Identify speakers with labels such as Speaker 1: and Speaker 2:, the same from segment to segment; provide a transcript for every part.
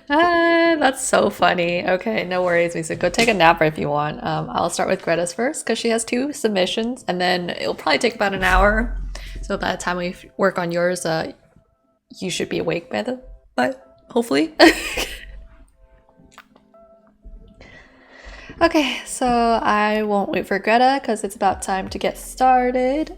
Speaker 1: That's so funny. Okay, no worries, Misa. Go take a nap if you want. I'll start with Greta's first because she has two submissions, and then it'll probably take about an hour. So by the time we work on yours, you should be awake by the, but hopefully. Okay, so I won't wait for Greta because it's about time to get started.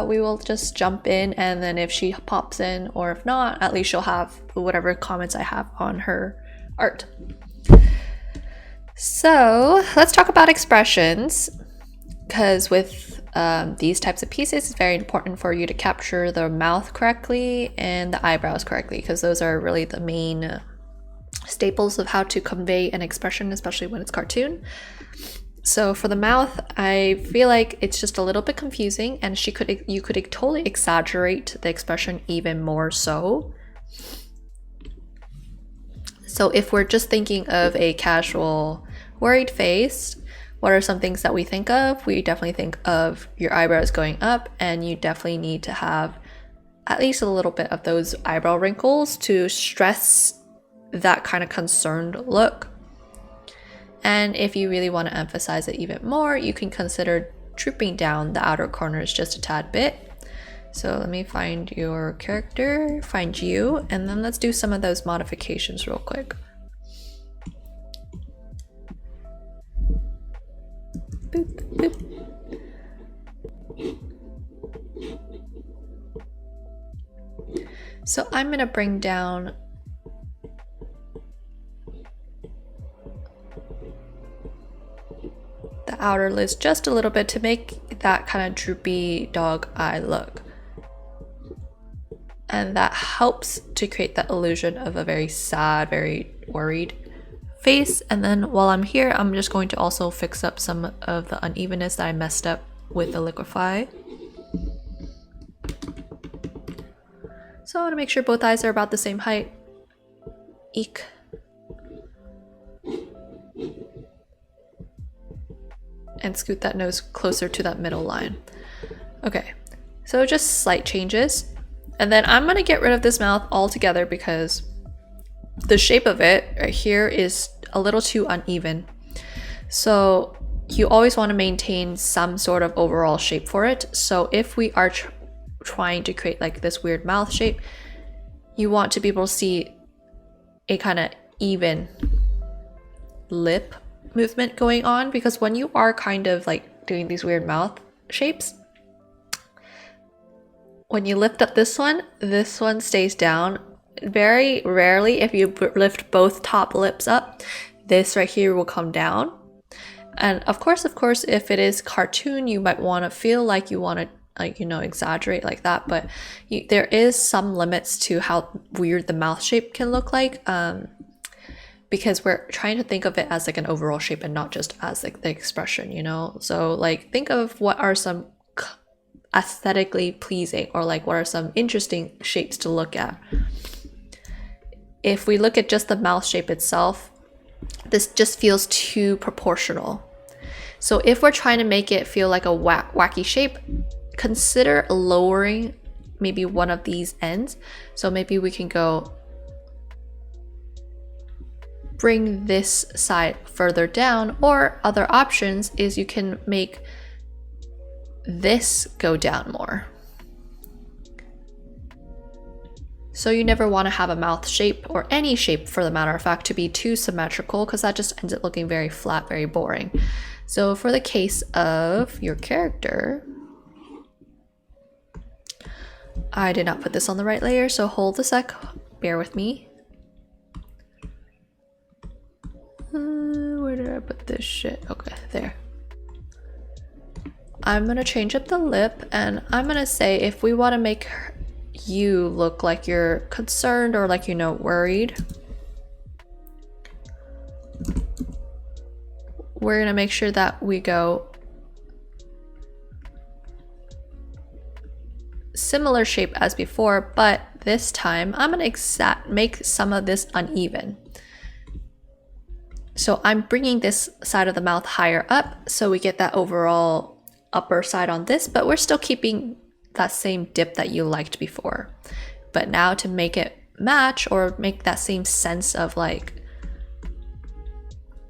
Speaker 1: We will just jump in, and then if she pops in or if not, at least she'll have whatever comments I have on her art. So let's talk about expressions, because with these types of pieces, it's very important for you to capture the mouth correctly and the eyebrows correctly, because those are really the main staples of how to convey an expression, especially when it's cartoon. So for the mouth, I feel like it's just a little bit confusing, and you could totally exaggerate the expression even more so. So if we're just thinking of a casual worried face, what are some things that we think of? We definitely think of your eyebrows going up, and you definitely need to have at least a little bit of those eyebrow wrinkles to stress that kind of concerned look. And if you really want to emphasize it even more, you can consider drooping down the outer corners just a tad bit. So let me find your character, find you, and then let's do some of those modifications real quick. Boop, boop. So I'm gonna bring down the outer lids just a little bit to make that kind of droopy dog eye look. And that helps to create that illusion of a very sad, very worried face. And then while I'm here, I'm just going to also fix up some of the unevenness that I messed up with the liquify. So I want to make sure both eyes are about the same height. Eek. And scoot that nose closer to that middle line. Okay, so just slight changes. And then I'm gonna get rid of this mouth altogether because the shape of it right here is a little too uneven. So you always want to maintain some sort of overall shape for it. So if we are trying to create like this weird mouth shape, you want to be able to see a kind of even lip movement going on, because when you are kind of like doing these weird mouth shapes, when you lift up this one stays down. Very rarely, if you lift both top lips up, this right here will come down. And of course, if it is cartoon, you might want to feel like you want to, like, you know, exaggerate like that, but there is some limits to how weird the mouth shape can look like, because we're trying to think of it as like an overall shape and not just as like the expression, you know. So like think of what are some aesthetically pleasing, or like what are some interesting shapes to look at. If we look at just the mouth shape itself, this just feels too proportional. So if we're trying to make it feel like a wacky shape, consider lowering maybe one of these ends. So maybe we can go bring this side further down, or other options is you can make this go down more. So you never want to have a mouth shape, or any shape for the matter of fact, to be too symmetrical, because that just ends up looking very flat, very boring. So for the case of your character, I did not put this on the right layer, so hold a sec, bear with me. Where did I put this shit? Okay, there. I'm gonna change up the lip, and I'm gonna say if we want to make you look like you're concerned or like, you know, worried, we're gonna make sure that we go similar shape as before, but this time I'm gonna make some of this uneven. So I'm bringing this side of the mouth higher up so we get that overall upper side on this, but we're still keeping that same dip that you liked before. But now to make it match or make that same sense of like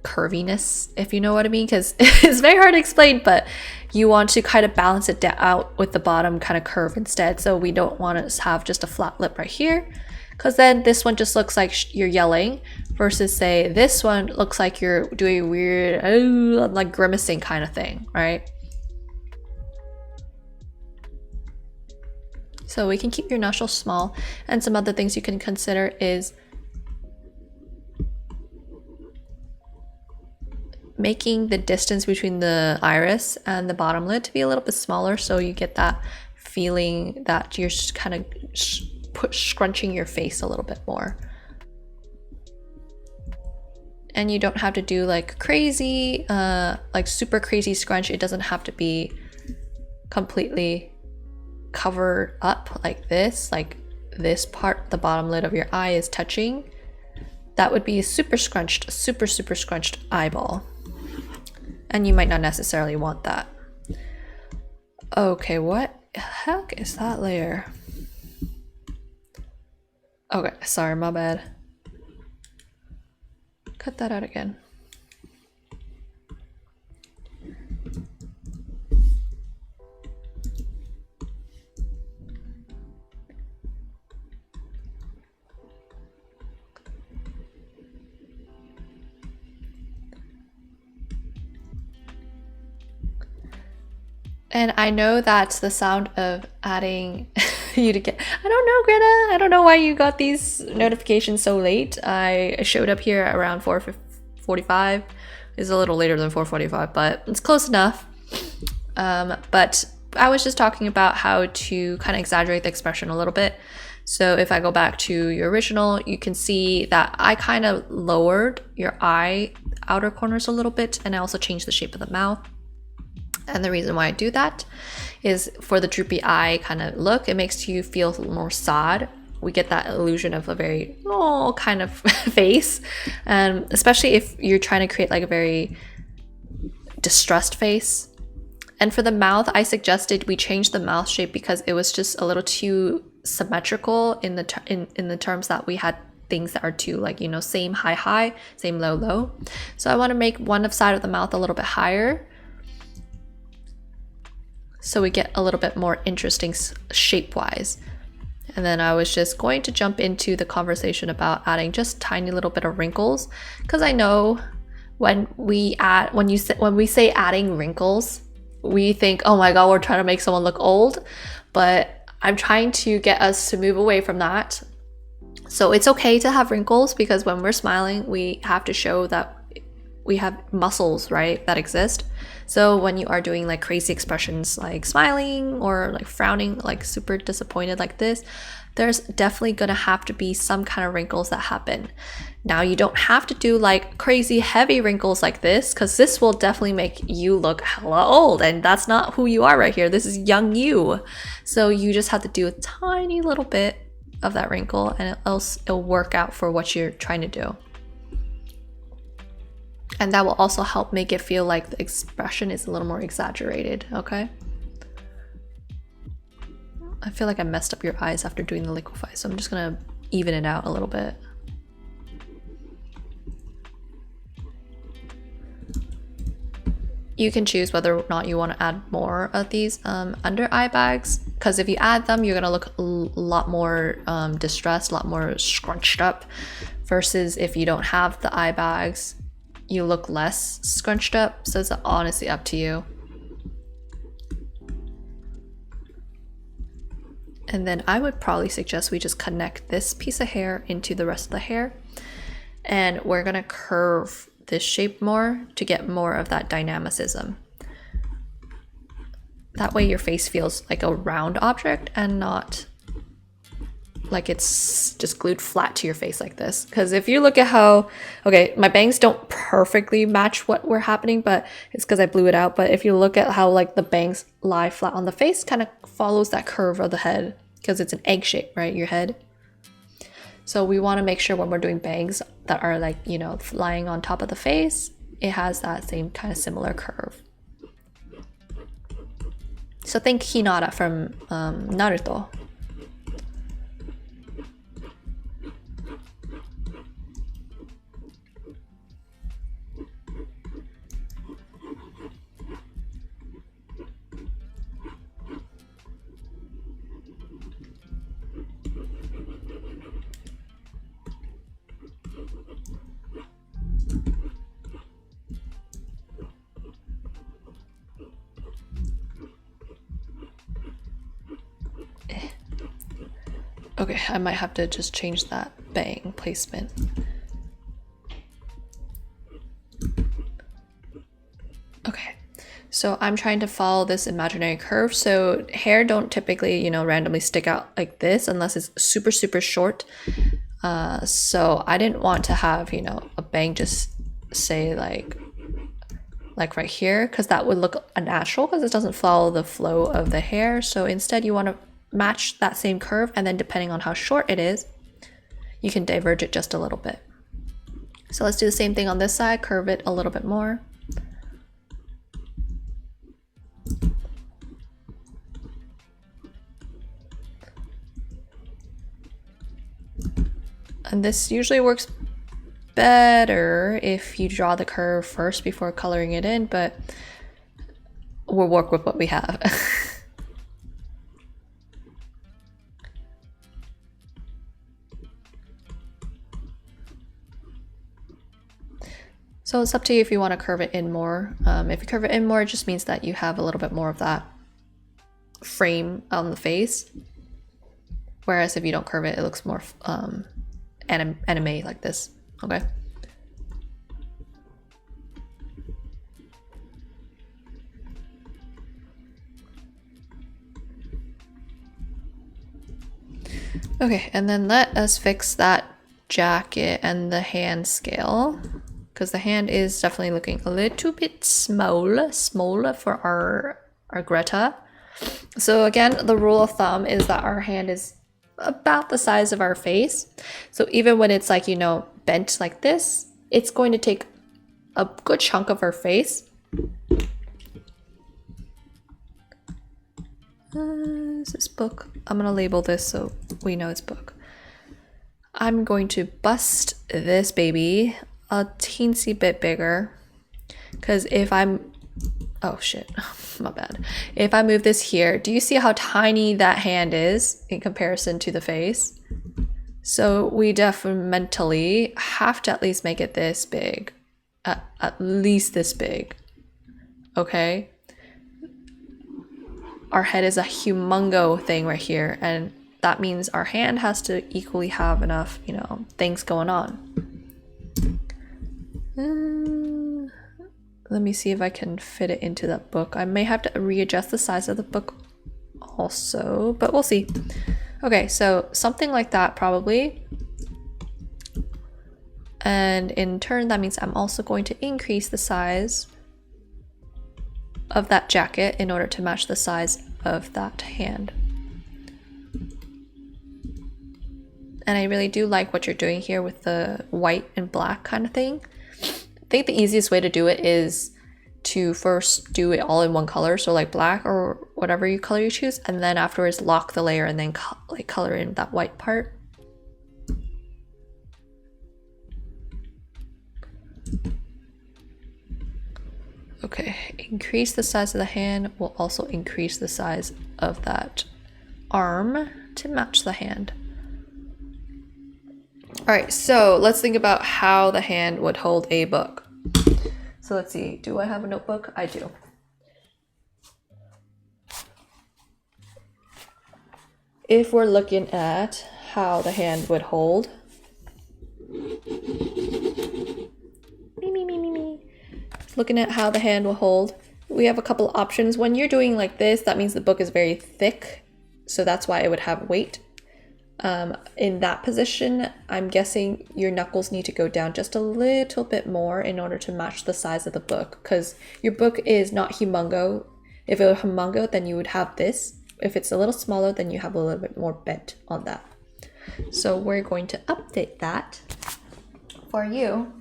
Speaker 1: curviness, if you know what I mean, because it's very hard to explain, but you want to kind of balance it out with the bottom kind of curve instead. So we don't want to have just a flat lip right here, because then this one just looks like you're yelling, versus say this one looks like you're doing weird like grimacing kind of thing, right? So we can keep your nostrils small. And some other things you can consider is making the distance between the iris and the bottom lid to be a little bit smaller, so you get that feeling that you're just kind of scrunching your face a little bit more. And you don't have to do like crazy, like super crazy scrunch. It doesn't have to be completely covered up like this, like this part, the bottom lid of your eye is touching. That would be a super scrunched eyeball. And you might not necessarily want that. Okay, what the heck is that layer? Okay, sorry, my bad. Cut that out again. And I know that's the sound of adding you to get. I don't know, Greta. I don't know why you got these notifications so late. I showed up here around 4:45. It's a little later than 4:45, but it's close enough. But I was just talking about how to kind of exaggerate the expression a little bit. So if I go back to your original, you can see that I kind of lowered your eye outer corners a little bit, and I also changed the shape of the mouth. And the reason why I do that is for the droopy eye kind of look, it makes you feel more sad. We get that illusion of a very kind of face, and especially if you're trying to create like a very distressed face. And for the mouth, I suggested we change the mouth shape because it was just a little too symmetrical in the terms that we had things that are too like, you know, same high, same low. So I want to make one side of the mouth a little bit higher, so we get a little bit more interesting shape-wise. And then I was just going to jump into the conversation about adding just tiny little bit of wrinkles, because I know when we say adding wrinkles, we think, oh my god, we're trying to make someone look old, but I'm trying to get us to move away from that. So it's okay to have wrinkles, because when we're smiling, we have to show that we have muscles, right, that exist. So when you are doing like crazy expressions like smiling or like frowning, like super disappointed like this, there's definitely gonna have to be some kind of wrinkles that happen. Now you don't have to do like crazy heavy wrinkles like this, because this will definitely make you look hella old, and that's not who you are right here. This is young you. So you just have to do a tiny little bit of that wrinkle, and it'll work out for what you're trying to do. And that will also help make it feel like the expression is a little more exaggerated, okay? I feel like I messed up your eyes after doing the liquify, so I'm just gonna even it out a little bit. You can choose whether or not you want to add more of these under eye bags, because if you add them, you're gonna look a lot more distressed, a lot more scrunched up, versus if you don't have the eye bags, you look less scrunched up. So it's honestly up to you. And then I would probably suggest we just connect this piece of hair into the rest of the hair, and we're gonna curve this shape more to get more of that dynamicism. That way your face feels like a round object and not like it's just glued flat to your face like this. Because if you look at how, okay, my bangs don't perfectly match what we're happening, but it's because I blew it out. But if you look at how like the bangs lie flat on the face, kind of follows that curve of the head, because it's an egg shape, right, your head. So we want to make sure when we're doing bangs that are like, you know, lying on top of the face, it has that same kind of similar curve. So think Hinata from Naruto. Okay, I might have to just change that bang placement. Okay, so I'm trying to follow this imaginary curve. So hair don't typically, you know, randomly stick out like this unless it's super, super short. So I didn't want to have, you know, a bang just say like right here, because that would look unnatural because it doesn't follow the flow of the hair. So instead you want to match that same curve, and then depending on how short it is, you can diverge it just a little bit. So let's do the same thing on this side, curve it a little bit more. And this usually works better if you draw the curve first before coloring it in, but we'll work with what we have. So it's up to you if you want to curve it in more. If you curve it in more, it just means that you have a little bit more of that frame on the face. Whereas if you don't curve it, it looks more anime like this. Okay. Okay, and then let us fix that jacket and the hand scale, because the hand is definitely looking a little bit smaller for our Greta. So again, the rule of thumb is that our hand is about the size of our face. So even when it's like, you know, bent like this, it's going to take a good chunk of our face. Is this book? I'm gonna label this so we know it's book. I'm going to bust this baby a teensy bit bigger, because if I'm, oh shit, my bad. If I move this here, do you see how tiny that hand is in comparison to the face? So we definitely have to at least make it this big, at least this big, okay? Our head is a humongo thing right here, and that means our hand has to equally have enough, you know, things going on. Let me see if I can fit it into that book. I may have to readjust the size of the book also, but we'll see. Okay, so something like that probably. And in turn, that means I'm also going to increase the size of that jacket in order to match the size of that hand. And I really do like what you're doing here with the white and black kind of thing. I think the easiest way to do it is to first do it all in one color, so like black or whatever you color you choose, and then afterwards lock the layer and then like color in that white part. Okay, increase the size of the hand will also increase the size of that arm to match the hand. All right, so let's think about how the hand would hold a book. So let's see, do I have a notebook? I do. If we're looking at how the hand would hold, looking at how the hand will hold, we have a couple options. When you're doing like this, that means the book is very thick, so that's why it would have weight. In that position, I'm guessing your knuckles need to go down just a little bit more in order to match the size of the book, because your book is not humongo. If it were humongo, then you would have this. If it's a little smaller, then you have a little bit more bent on that. So we're going to update that for you.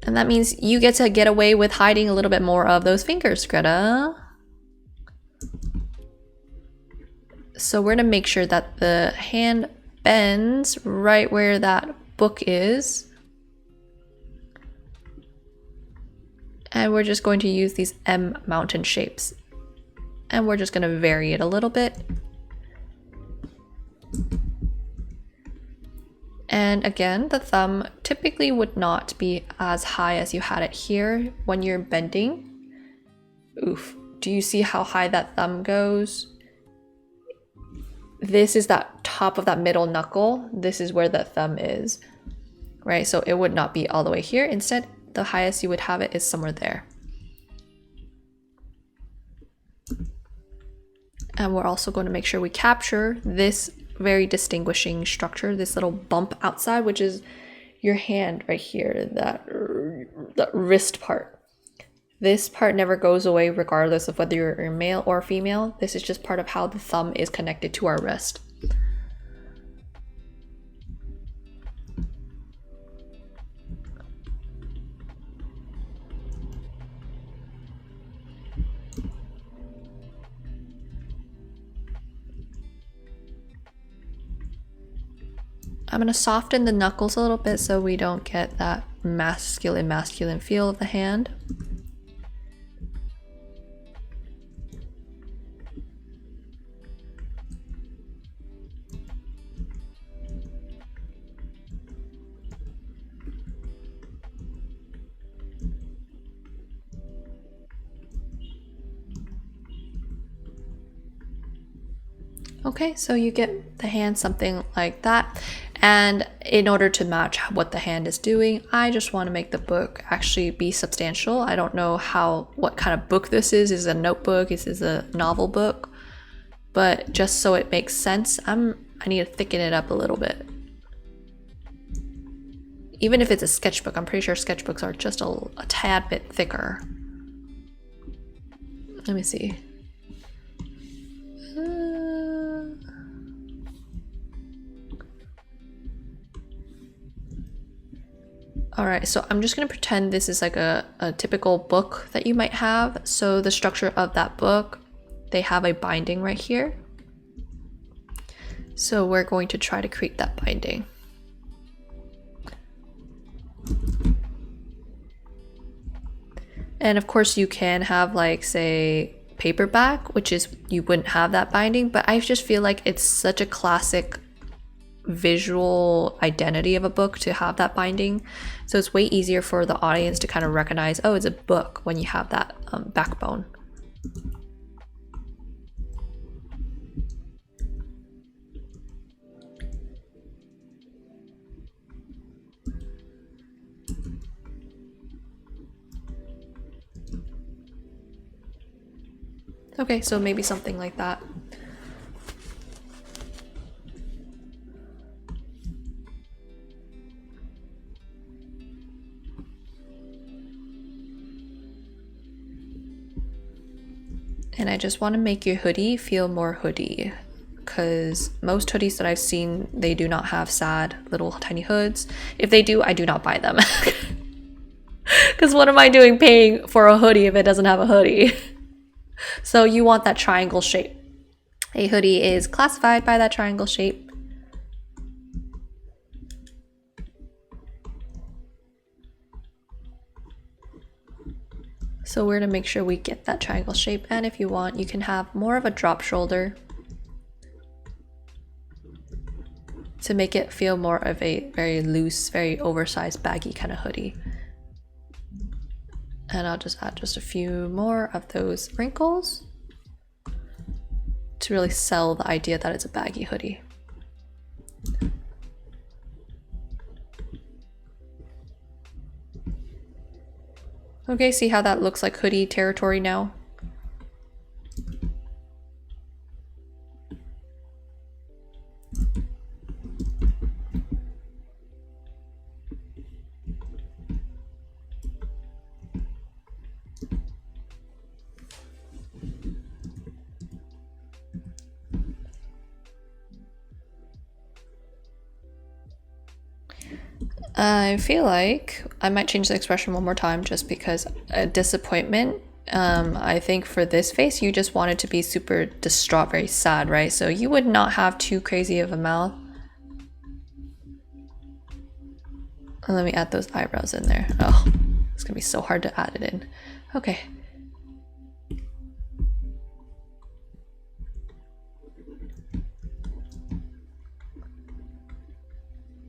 Speaker 1: And that means you get to get away with hiding a little bit more of those fingers, Greta. So we're gonna make sure that the hand bends right where that book is. And we're just going to use these M mountain shapes. And we're just gonna vary it a little bit. And again, the thumb typically would not be as high as you had it here when you're bending. Oof, do you see how high that thumb goes? this is that top of that middle knuckle. This is where the thumb is, right? So it would not be all the way here. Instead, the highest you would have it is somewhere there. And we're also going to make sure we capture this very distinguishing structure, this little bump outside, which is your hand right here, that wrist part. This part never goes away regardless of whether you're male or female. This is just part of how the thumb is connected to our wrist. I'm going to soften the knuckles a little bit so we don't get that masculine feel of the hand. Okay, so you get the hand something like that. And in order to match what the hand is doing, I just want to make the book actually be substantial. I don't know what kind of book this is. Is it a notebook? Is this a novel book? But just so it makes sense, I need to thicken it up a little bit. Even if it's a sketchbook, I'm pretty sure sketchbooks are just a tad bit thicker. Let me see. All right, so I'm just gonna pretend this is like a typical book that you might have. So the structure of that book, they have a binding right here. So we're going to try to create that binding. And of course you can have like, say, paperback, which is, you wouldn't have that binding, but I just feel like it's such a classic visual identity of a book to have that binding. So it's way easier for the audience to kind of recognize, oh, it's a book when you have that backbone. Okay, so maybe something like that. And I just want to make your hoodie feel more hoodie, because most hoodies that I've seen, they do not have sad little tiny hoods. If they do, I do not buy them. Because what am I doing paying for a hoodie if it doesn't have a hoodie? So you want that triangle shape. A hoodie is classified by that triangle shape. So we're gonna make sure we get that triangle shape, and if you want, you can have more of a drop shoulder to make it feel more of a very loose, very oversized, baggy kind of hoodie. And I'll just add just a few more of those wrinkles to really sell the idea that it's a baggy hoodie. Okay, see how that looks like hoodie territory now? I feel like I might change the expression one more time just because disappointment. I think for this face, you just want it to be super distraught, very sad, right? So you would not have too crazy of a mouth. And let me add those eyebrows in there. Oh, it's gonna be so hard to add it in. Okay.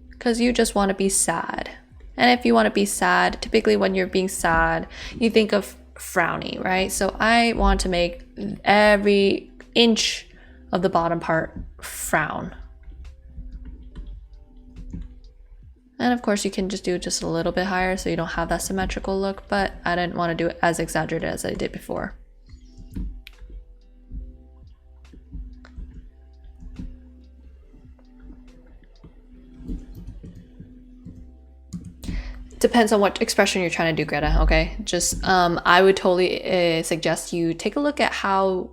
Speaker 1: Because you just want to be sad. And if you want to be sad, typically when you're being sad, you think of frowny, right? So I want to make every inch of the bottom part frown. And of course you can just do it just a little bit higher so you don't have that symmetrical look, but I didn't want to do it as exaggerated as I did before. Depends on what expression you're trying to do, Greta, okay? Just, I would totally suggest you take a look at how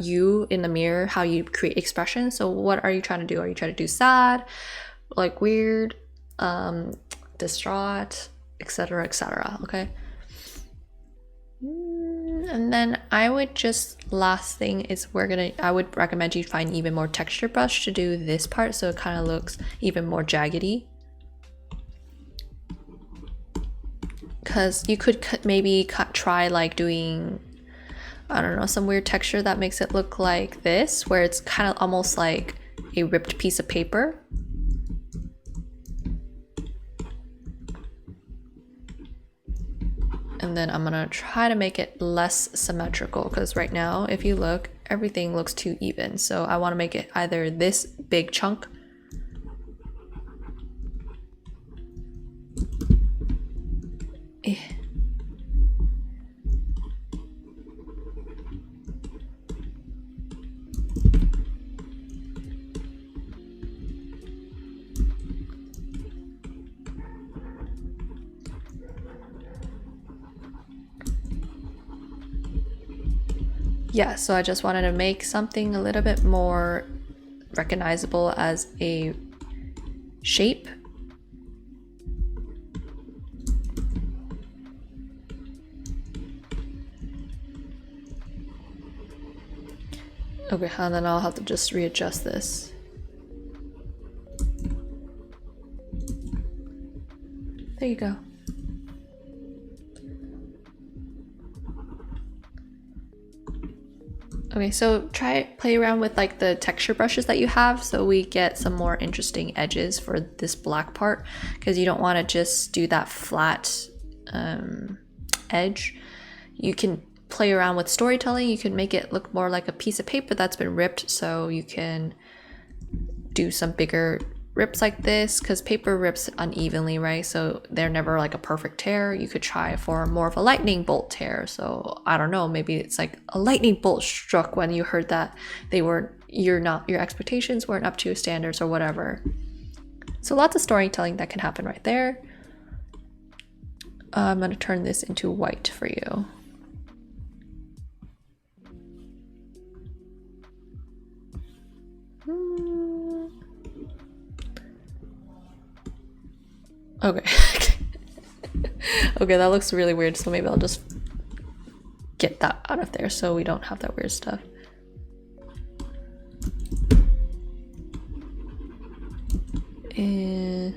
Speaker 1: you in the mirror, how you create expression. So what are you trying to do? Are you trying to do sad, like weird, distraught, etc., okay? And then I would just, last thing is I would recommend you find even more texture brush to do this part so it kind of looks even more jaggedy. Because you could maybe try like doing, I don't know, some weird texture that makes it look like this, where it's kind of almost like a ripped piece of paper. And then I'm gonna try to make it less symmetrical, because right now, if you look, everything looks too even. So I want to make it either this big chunk yeah, so I just wanted to make something a little bit more recognizable as a shape. Okay, and then I'll have to just readjust this. There you go. Okay, so play around with like the texture brushes that you have so we get some more interesting edges for this black part, because you don't want to just do that flat edge. You can play around with storytelling. You can make it look more like a piece of paper that's been ripped, so you can do some bigger rips like this, because paper rips unevenly, right? So they're never like a perfect tear. You could try for more of a lightning bolt tear. So I don't know, maybe it's like a lightning bolt struck when you heard that your expectations weren't up to standards or whatever. So lots of storytelling that can happen right there. I'm gonna turn this into white for you. Okay. Okay, that looks really weird, so maybe I'll just get that out of there so we don't have that weird stuff. And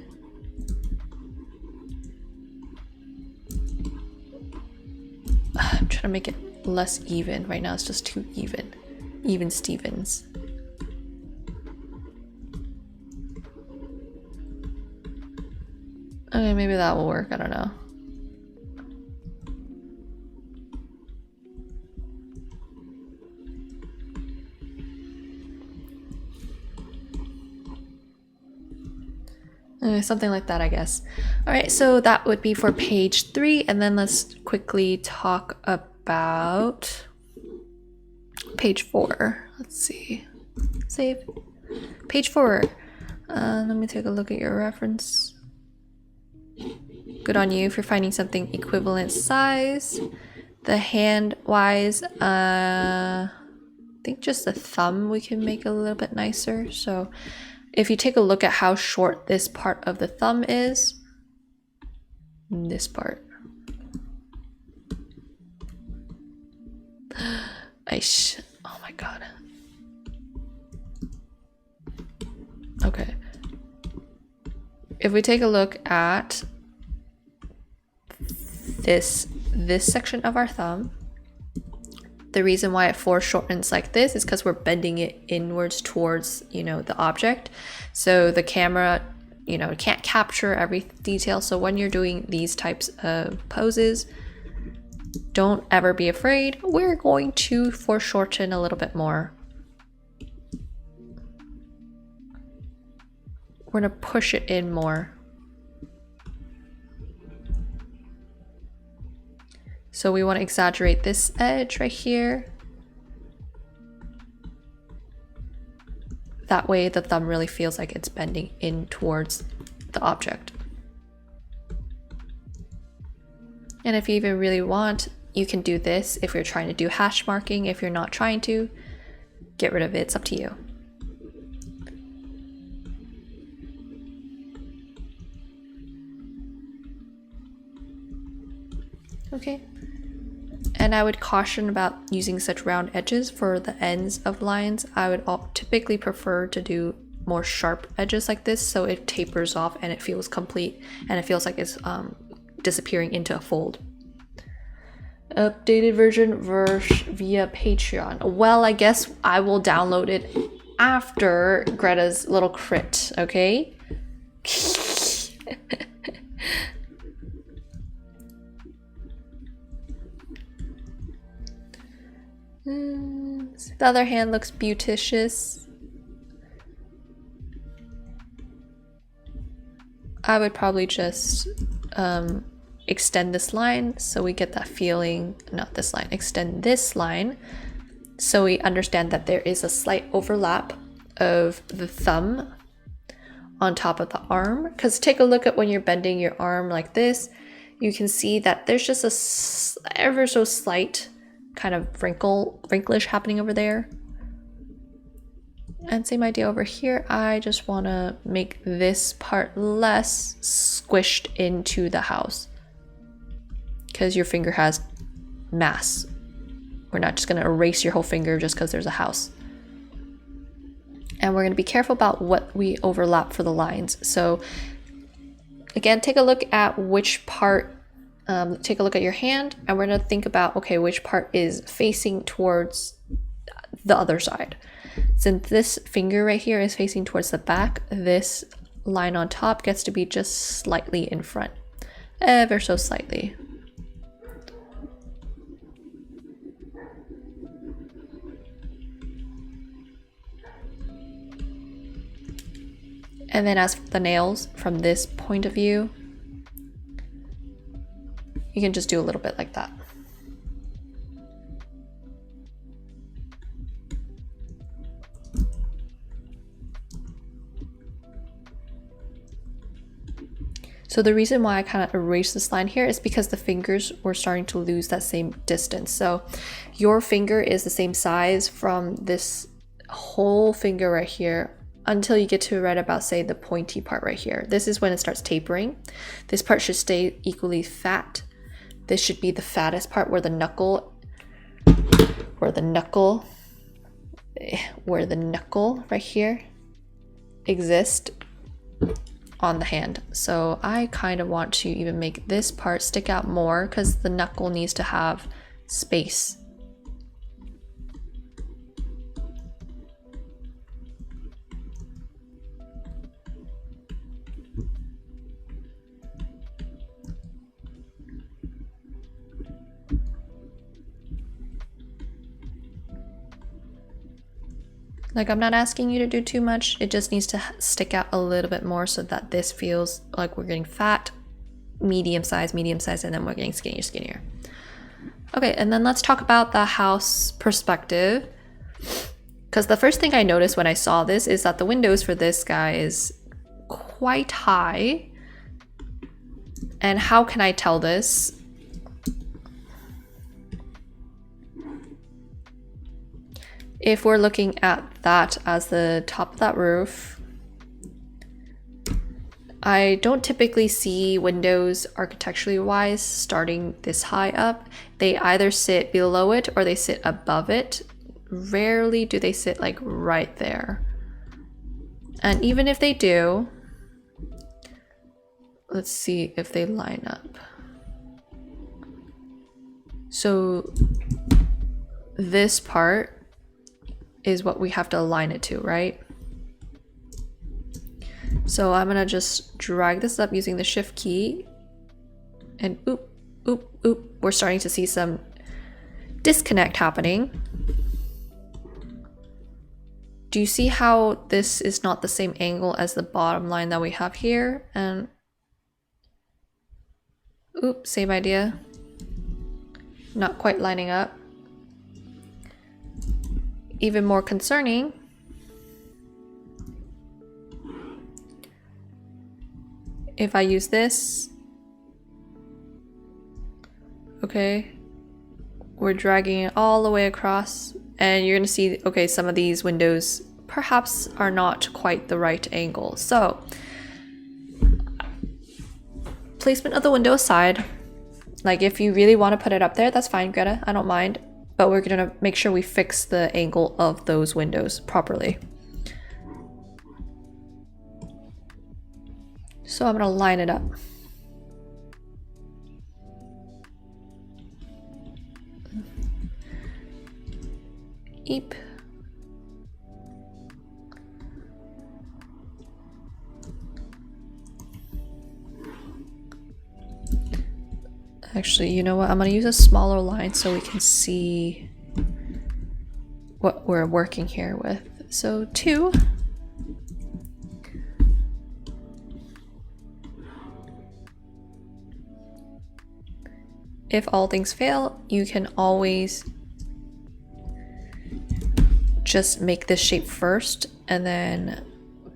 Speaker 1: I'm trying to make it less even. Right now it's just too even. Even Stevens. Okay, maybe that will work. I don't know. Something like that, I guess. All right, so that would be for page 3, and then let's quickly talk about page 4. Let's see. Save. Page 4. Let me take a look at your reference. Good on you for finding something equivalent size. The hand-wise, I think just the thumb we can make a little bit nicer. So if you take a look at how short this part of the thumb is, this part. Oh my god. Okay. If we take a look at this section of our thumb, the reason why it foreshortens like this is because we're bending it inwards towards, the object. So the camera, can't capture every detail. So when you're doing these types of poses, don't ever be afraid. We're going to foreshorten a little bit more. we're gonna push it in more. So we want to exaggerate this edge right here. That way the thumb really feels like it's bending in towards the object. And if you even really want, you can do this if you're trying to do hash marking. If you're not trying to, get rid of it. It's up to you. Okay. And I would caution about using such round edges for the ends of lines. I would typically prefer to do more sharp edges like this so it tapers off and it feels complete and it feels like it's disappearing into a fold. Updated version via Patreon. Well, I guess I will download it after Greta's little crit, okay? The other hand looks beauticious. I would probably just extend this line so we get that feeling, not this line, extend this line so we understand that there is a slight overlap of the thumb on top of the arm. Because take a look at when you're bending your arm like this, you can see that there's just a ever so slight kind of wrinklish happening over there. And same idea over here. I just want to make this part less squished into the house because your finger has mass. We're not just going to erase your whole finger just because there's a house. And we're going to be careful about what we overlap for the lines. So again, take a look at which part, take a look at your hand, and we're going to think about, okay, which part is facing towards the other side. Since this finger right here is facing towards the back, this line on top gets to be just slightly in front, ever so slightly. And then as for the nails, from this point of view, you can just do a little bit like that. So the reason why I kind of erased this line here is because the fingers were starting to lose that same distance. So your finger is the same size from this whole finger right here until you get to right about, say, the pointy part right here. This is when it starts tapering. This part should stay equally fat. This should be the fattest part where the knuckle right here exists on the hand. So I kind of want to even make this part stick out more because the knuckle needs to have space. Like, I'm not asking you to do too much. It just needs to stick out a little bit more so that this feels like we're getting fat, medium size, and then we're getting skinnier. Okay, and then let's talk about the house perspective. Because the first thing I noticed when I saw this is that the windows for this guy is quite high. And how can I tell this? If we're looking at that as the top of that roof, I don't typically see windows architecturally wise starting this high up. They either sit below it or they sit above it. Rarely do they sit like right there. And even if they do, let's see if they line up. So this part is what we have to align it to, right? So I'm gonna just drag this up using the shift key and oop, oop, oop. We're starting to see some disconnect happening. Do you see how this is not the same angle as the bottom line that we have here? And oops, same idea. Not quite lining up. Even more concerning, if I use this, okay, we're dragging it all the way across, and you're gonna see, okay, some of these windows perhaps are not quite the right angle. So, placement of the window aside, like if you really want to put it up there, that's fine, Greta, I don't mind. But we're gonna make sure we fix the angle of those windows properly. So I'm gonna line it up. Eep. Actually, you know what? I'm gonna use a smaller line so we can see what we're working here with. So 2. If all things fail, you can always just make this shape first and then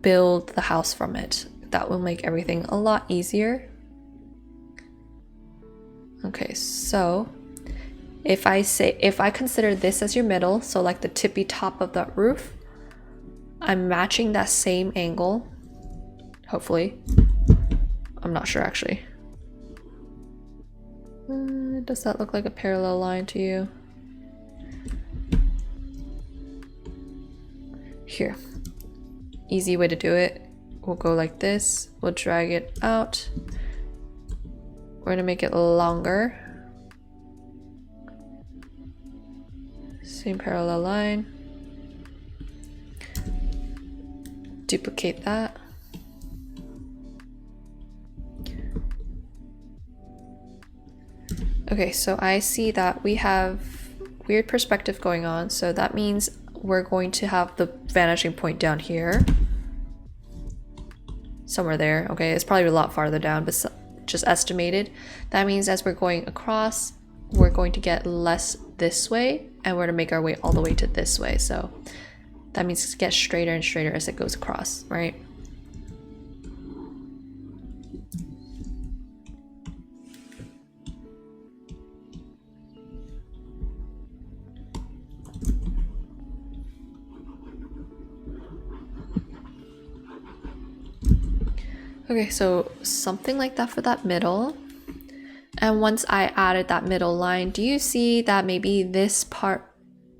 Speaker 1: build the house from it. That will make everything a lot easier. Okay, so if I consider this as your middle, so like the tippy top of that roof, I'm matching that same angle, hopefully. I'm not sure actually. Does that look like a parallel line to you? Here, easy way to do it. We'll go like this, we'll drag it out. We're gonna make it longer. Same parallel line. Duplicate that. Okay, so I see that we have weird perspective going on. So that means we're going to have the vanishing point down here. Somewhere there. Okay, it's probably a lot farther down, but just estimated. That means as we're going across, we're going to get less this way, and we're going to make our way all the way to this way. So that means it gets straighter and straighter as it goes across, right? Okay, so something like that for that middle. And once I added that middle line, do you see that maybe this part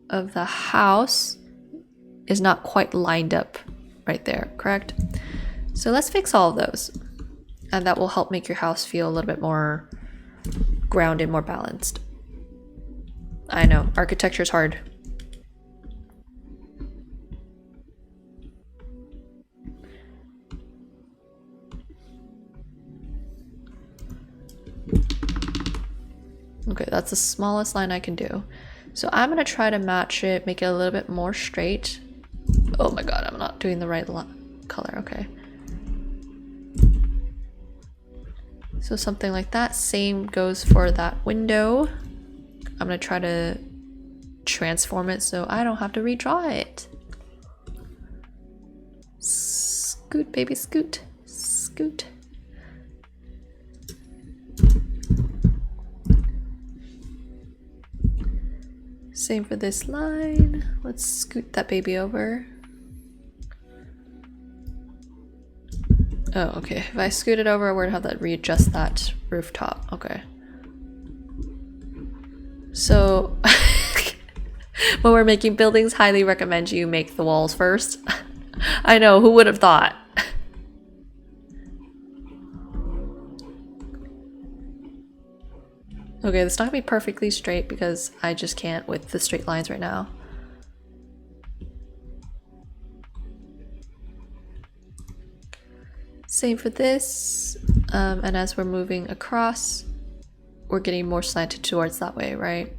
Speaker 1: of the house is not quite lined up right there, correct? So let's fix all of those. And that will help make your house feel a little bit more grounded, more balanced. I know, architecture is hard. Okay, that's the smallest line I can do. So I'm gonna try to match it, make it a little bit more straight. Oh my god, I'm not doing the right color, okay. So something like that. Same goes for that window. I'm gonna try to transform it so I don't have to redraw it. Scoot, baby, scoot. Scoot. Same for this line. Let's scoot that baby over. Oh, okay. If I scoot it over, we're gonna have to readjust that rooftop. Okay. So, when we're making buildings, highly recommend you make the walls first. I know, who would have thought? Okay, it's not gonna be perfectly straight because I just can't with the straight lines right now. Same for this, and as we're moving across, we're getting more slanted towards that way, right?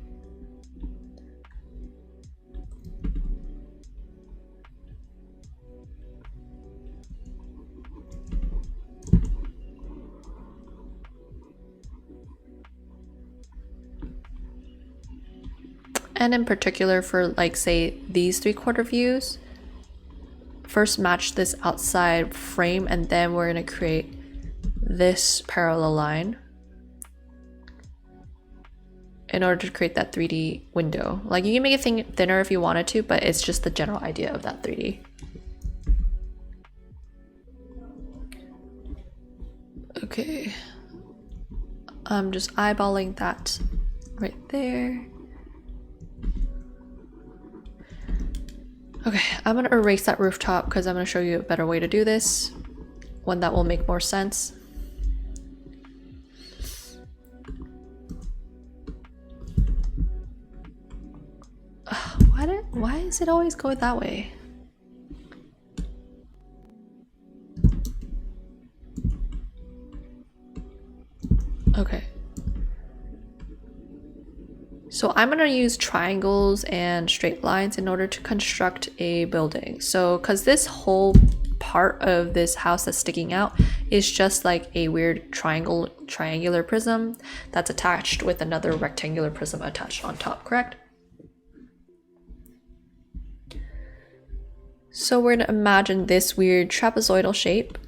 Speaker 1: And in particular for like say these 3/4 views, first match this outside frame and then we're going to create this parallel line in order to create that 3D window. Like you can make a thing thinner if you wanted to, but it's just the general idea of that 3D. Okay, I'm just eyeballing that right there. Okay, I'm gonna erase that rooftop because I'm gonna show you a better way to do this, one that will make more sense. Why is it always going that way? Okay. So I'm gonna use triangles and straight lines in order to construct a building. So, cause this whole part of this house that's sticking out is just like a weird triangular prism that's attached with another rectangular prism attached on top, correct? So we're gonna imagine this weird trapezoidal shape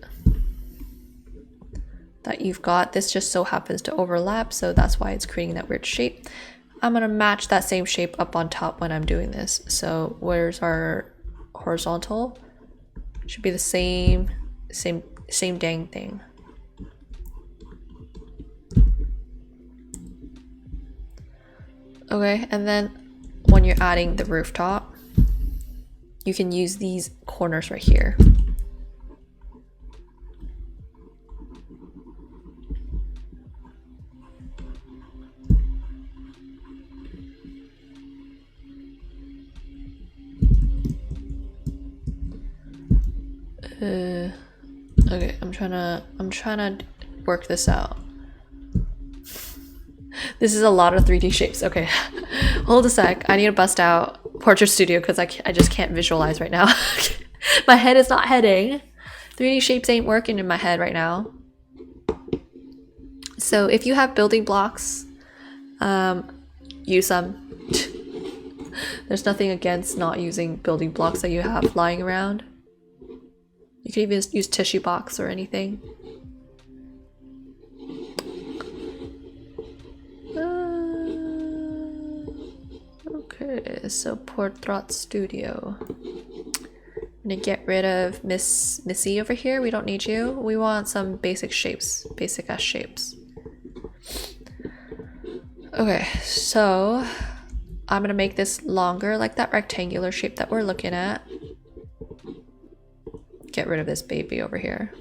Speaker 1: that you've got. This just so happens to overlap, so that's why it's creating that weird shape. I'm gonna match that same shape up on top when I'm doing this. So where's our horizontal? Should be the same dang thing. Okay, and then when you're adding the rooftop, you can use these corners right here. Okay, I'm trying to work this out. This is a lot of 3D shapes. Okay, hold a sec. I need to bust out Portrait Studio because I just can't visualize right now. My head is not heading. 3D shapes ain't working in my head right now. So if you have building blocks, use them. There's nothing against not using building blocks that you have lying around. You can even use tissue box or anything. Okay, so Portrait Studio. I'm gonna get rid of Missy over here. We don't need you. We want some basic shapes, basic ass shapes. Okay, so I'm gonna make this longer, like that rectangular shape that we're looking at. Get rid of this baby over here.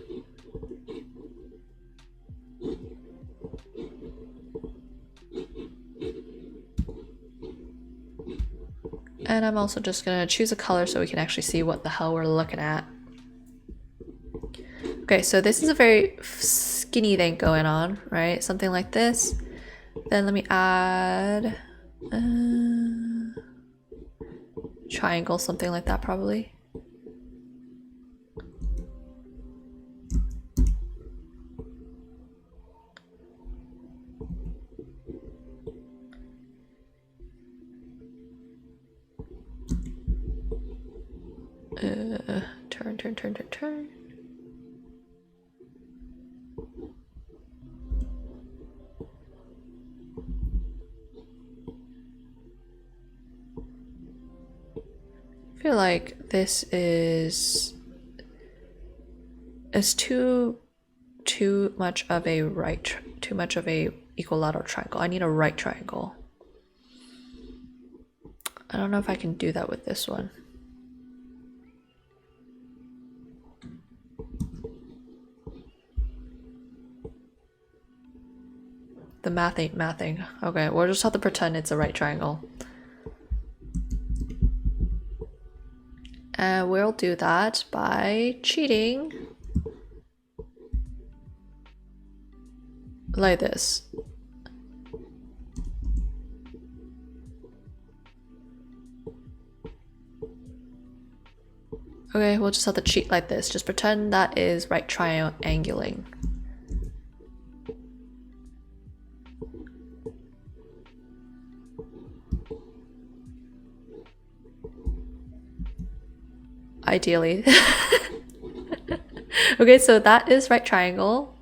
Speaker 1: And I'm also just gonna choose a color so we can actually see what the hell we're looking at. Okay, so this is a very skinny thing going on, right? Something like this. Then let me add triangle, something like that probably. Turn. I feel like this is too much of a equilateral triangle. I need a right triangle. I don't know if I can do that with this one. The math ain't mathing. Okay, we'll just have to pretend it's a right triangle. And we'll do that by cheating. Like this. Okay, we'll just have to cheat like this. Just pretend that is right triangling. ideally. Okay, so that is right triangle.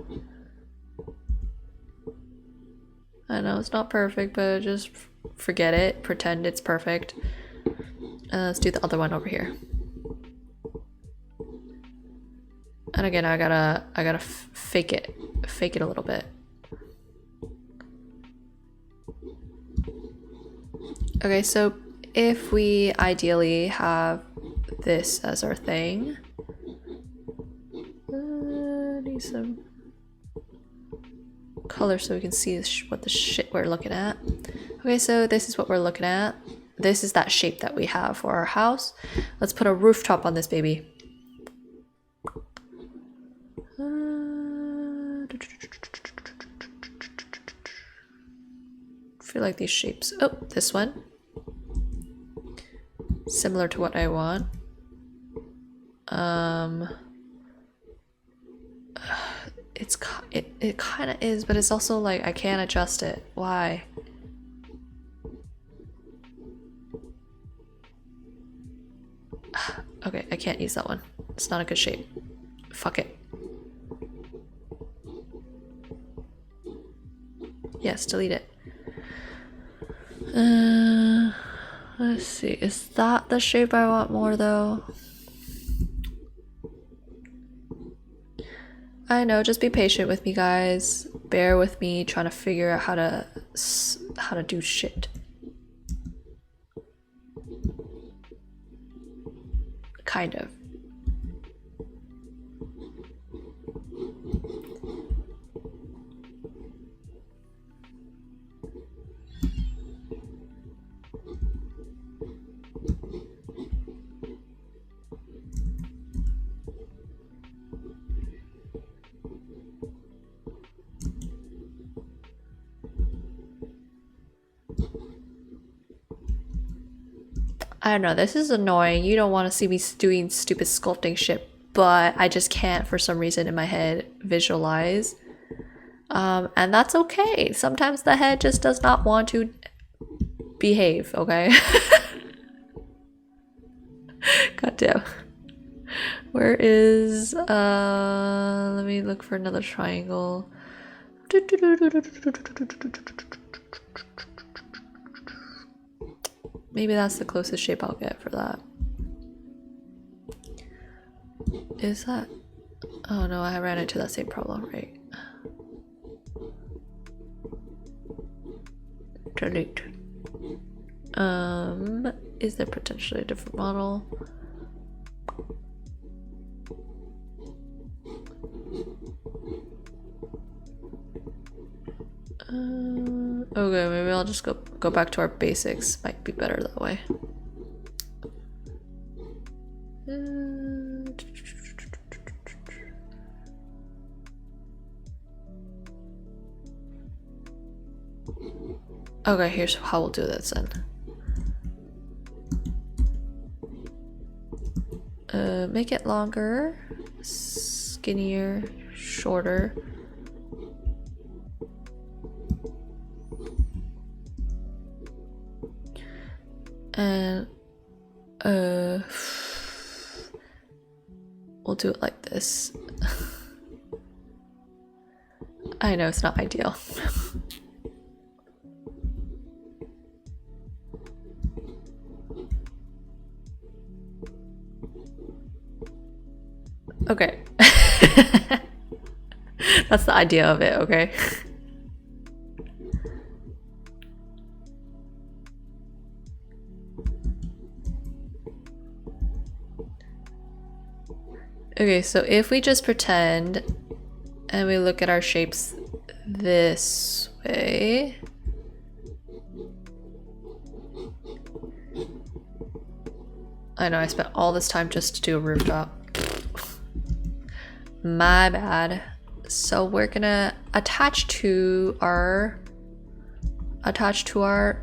Speaker 1: I know it's not perfect, but just forget it. Pretend it's perfect. Let's do the other one over here. And again, I gotta fake it a little bit. Okay, so if we ideally have this as our thing, need some color so we can see what the shit we're looking at. Okay, so this is what we're looking at. This is that shape that we have for our house. Let's put a rooftop on this baby. I feel like these shapes. Oh, this one. Similar to what I want. It kind of is, but it's also like I can't adjust it. Why? Okay, I can't use that one. It's not a good shape. Fuck it. Yes, delete it. Let's see. Is that the shape I want more though? I know, just be patient with me, guys. Bear with me trying to figure out how to do shit. Kind of. I don't know, this is annoying. You don't want to see me doing stupid sculpting shit, but I just can't for some reason in my head visualize. And that's okay. Sometimes the head just does not want to behave, okay? God damn. Where is, let me look for another triangle. Maybe that's the closest shape I'll get for that. Is that? Oh no, I ran into that same problem, right? Delete. Is there potentially a different model? Okay, maybe I'll just go back to our basics. Might be better that way. Okay, here's how we'll do this then. Make it longer, skinnier, shorter. And we'll do it like this. I know it's not ideal. Okay. That's the idea of it, okay? Okay, so if we just pretend and we look at our shapes this way. I know I spent all this time just to do a rooftop. My bad. So we're gonna attach to our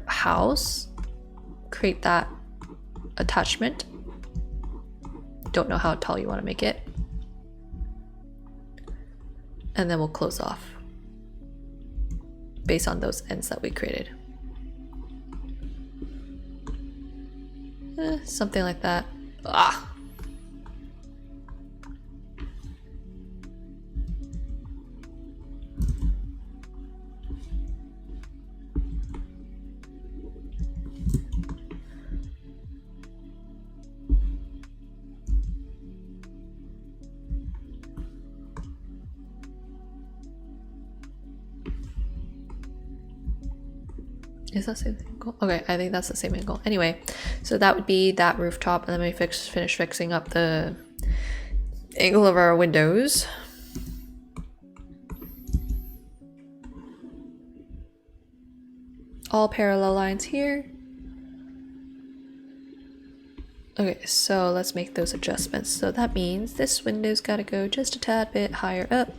Speaker 1: house, create that attachment. Don't know how tall you want to make it. And then we'll close off based on those ends that we created. Something like that. Ah. Is that same angle? Okay, I think that's the same angle. Anyway, so that would be that rooftop, and then we finish fixing up the angle of our windows. All parallel lines here. Okay, so let's make those adjustments. So that means this window's got to go just a tad bit higher up.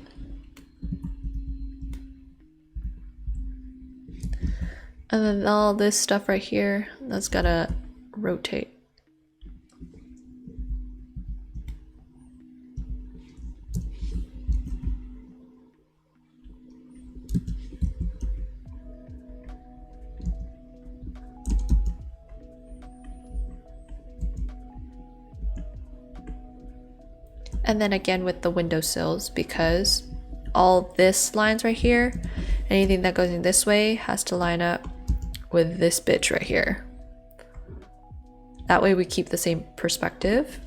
Speaker 1: And then all this stuff right here, that's got to rotate. And then again with the windowsills, because all this lines right here, anything that goes in this way has to line up with this bitch right here. That way we keep the same perspective.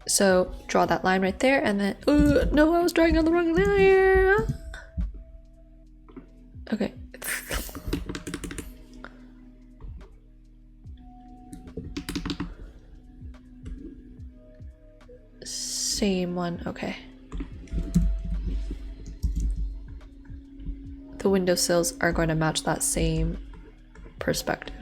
Speaker 1: So draw that line right there, and then, no, I was drawing on the wrong line here. Okay. Same one, okay. The windowsills are going to match that same perspective.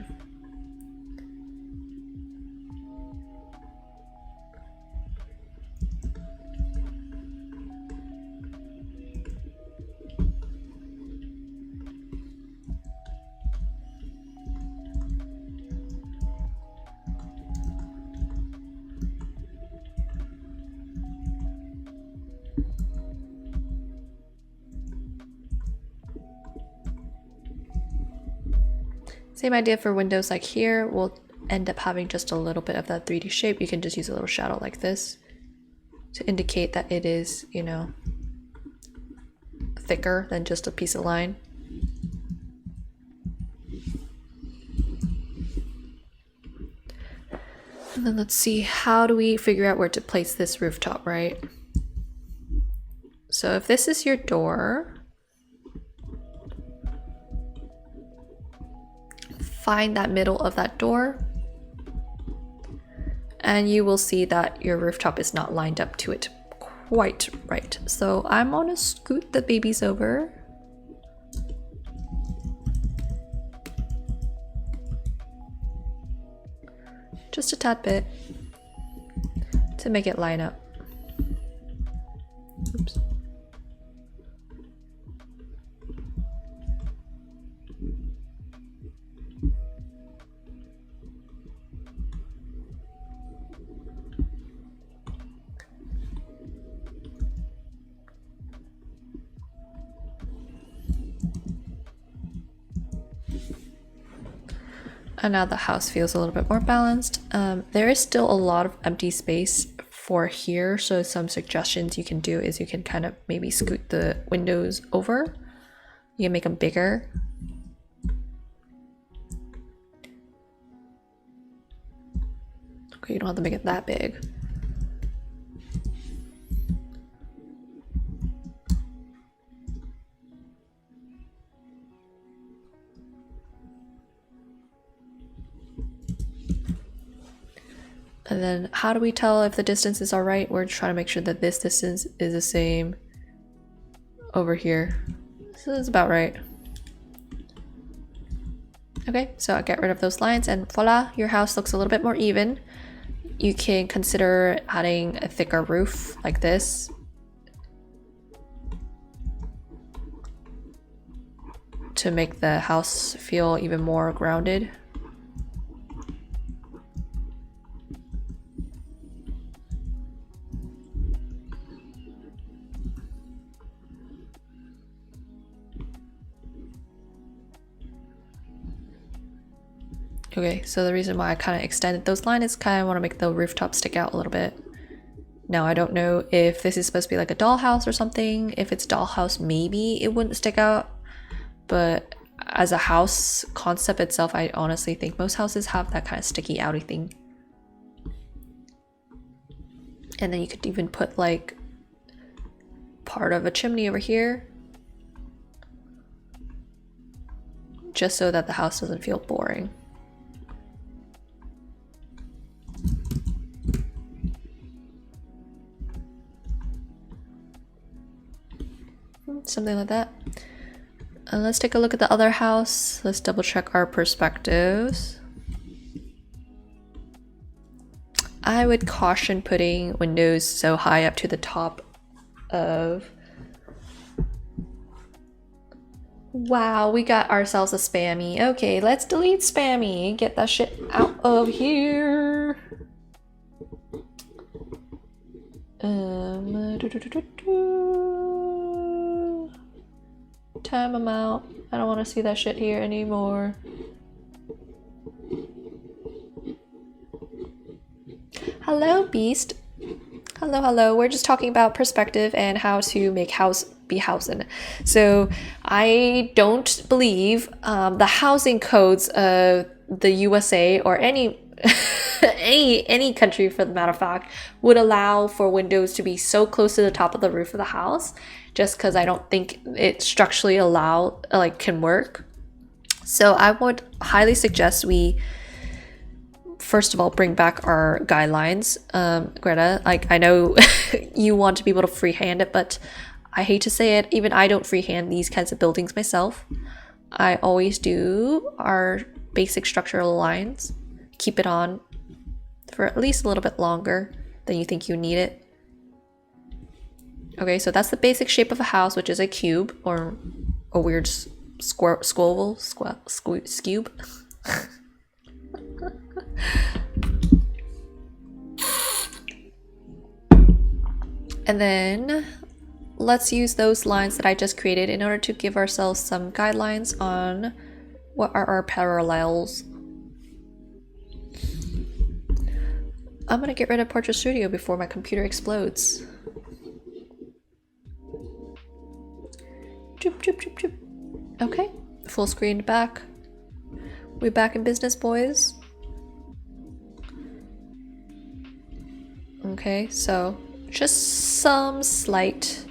Speaker 1: Same idea for windows like here. We'll end up having just a little bit of that 3D shape. You can just use a little shadow like this to indicate that it is, you know, thicker than just a piece of line. And then let's see, how do we figure out where to place this rooftop, right? So if this is your door, find that middle of that door, and you will see that your rooftop is not lined up to it quite right. So I'm gonna scoot the babies over. Just a tad bit to make it line up. Oops. And now the house feels a little bit more balanced. There is still a lot of empty space for here, so some suggestions you can do is you can kind of maybe scoot the windows over. You can make them bigger. Okay, you don't have to make it that big. And then how do we tell if the distances are right? We're trying to make sure that this distance is the same over here. So it's about right. Okay, so I'll get rid of those lines and voila, your house looks a little bit more even. You can consider adding a thicker roof like this. To make the house feel even more grounded. Okay, so the reason why I kind of extended those lines is kind of want to make the rooftop stick out a little bit. Now, I don't know if this is supposed to be like a dollhouse or something. If it's dollhouse, maybe it wouldn't stick out. But as a house concept itself, I honestly think most houses have that kind of sticky outy thing. And then you could even put like part of a chimney over here. just so that the house doesn't feel boring. Something like that. Let's take a look at the other house. Let's double check our perspectives. I would caution putting windows so high up to the top of... Wow, we got ourselves a spammy. Okay, let's delete spammy. Get that shit out of here. Time them out. I don't want to see that shit here anymore. Hello, Beast. Hello, hello. We're just talking about perspective and how to make house be housing. So I don't believe the housing codes of the USA or any any country for the matter of fact would allow for windows to be so close to the top of the roof of the house, just because I don't think it structurally can work. So I would highly suggest we first of all bring back our guidelines. Greta, like, I know you want to be able to freehand it, but I hate to say it, even I don't freehand these kinds of buildings myself. I always do our basic structural lines, keep it on for at least a little bit longer than you think you need it. Okay, so that's the basic shape of a house, which is a cube or a weird skewb. And then let's use those lines that I just created in order to give ourselves some guidelines on what are our parallels. I'm gonna get rid of Portrait Studio before my computer explodes. Choop, choop, choop, choop. Okay, full screen back. We back in business, boys. Okay, so just some slight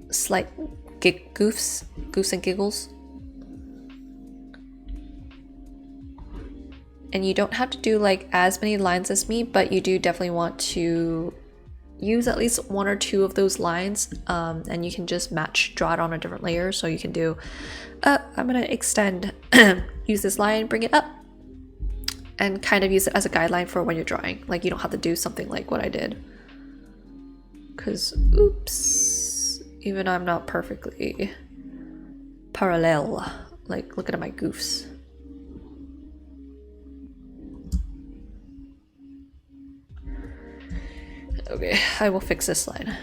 Speaker 1: goofs and giggles. And you don't have to do like as many lines as me, but you do definitely want to use at least one or two of those lines, and you can just draw it on a different layer. So you can do, I'm gonna extend, use this line, bring it up, and kind of use it as a guideline for when you're drawing. Like, you don't have to do something like what I did. Because, oops, even I'm not perfectly parallel. Like, look at my goofs. Okay, I will fix this line.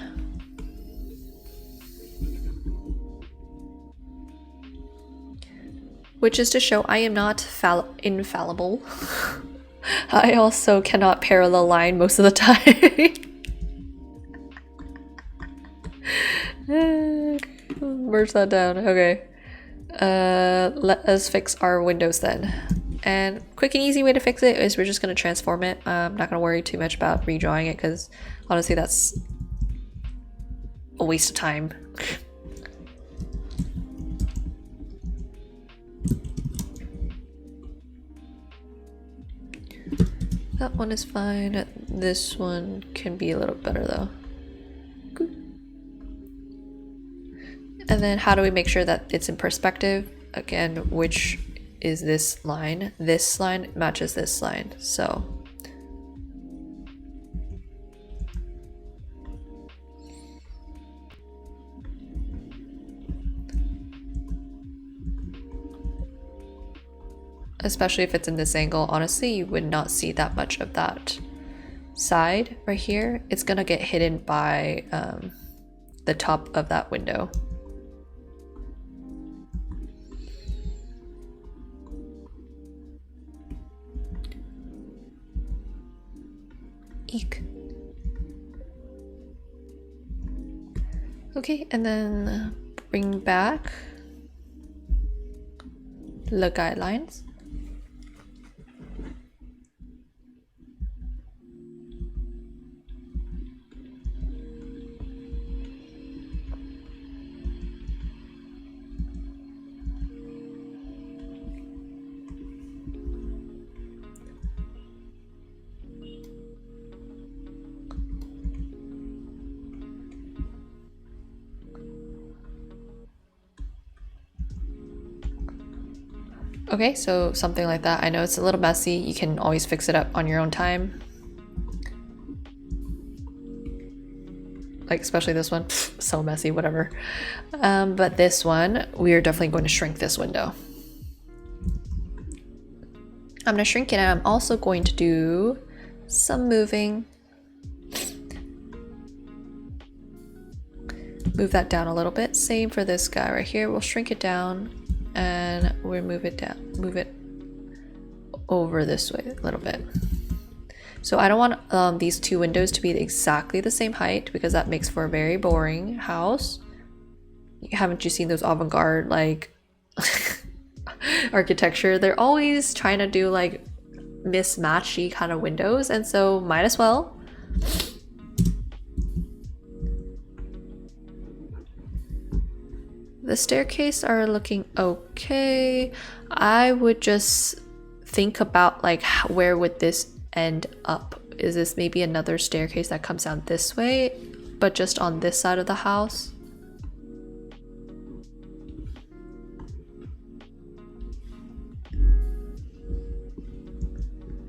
Speaker 1: Which is to show I am not infallible. I also cannot parallel line most of the time. Merge that down. Okay. Let us fix our windows then. And quick and easy way to fix it is we're just going to transform it. I'm not going to worry too much about redrawing it because honestly that's a waste of time. That one is fine. This one can be a little better though. And then how do we make sure that it's in perspective? Again, which is this line? This line matches this line, so. Especially if it's in this angle, honestly, you would not see that much of that side right here. It's gonna get hidden by the top of that window. Eek. Okay, and then bring back the guidelines. Okay, so something like that. I know it's a little messy. You can always fix it up on your own time. Like, especially this one. Pfft, so messy, whatever. But this one, we are definitely going to shrink this window. I'm going to shrink it, and I'm also going to do some moving. Move that down a little bit. Same for this guy right here. We'll shrink it down and we'll move it down. Move it over this way a little bit. So I don't want these two windows to be exactly the same height because that makes for a very boring house. Haven't you seen those avant-garde like architecture? They're always trying to do like mismatchy kind of windows, and so might as well. The staircase are looking okay. I would just think about like where would this end up? Is this maybe another staircase that comes down this way, but just on this side of the house?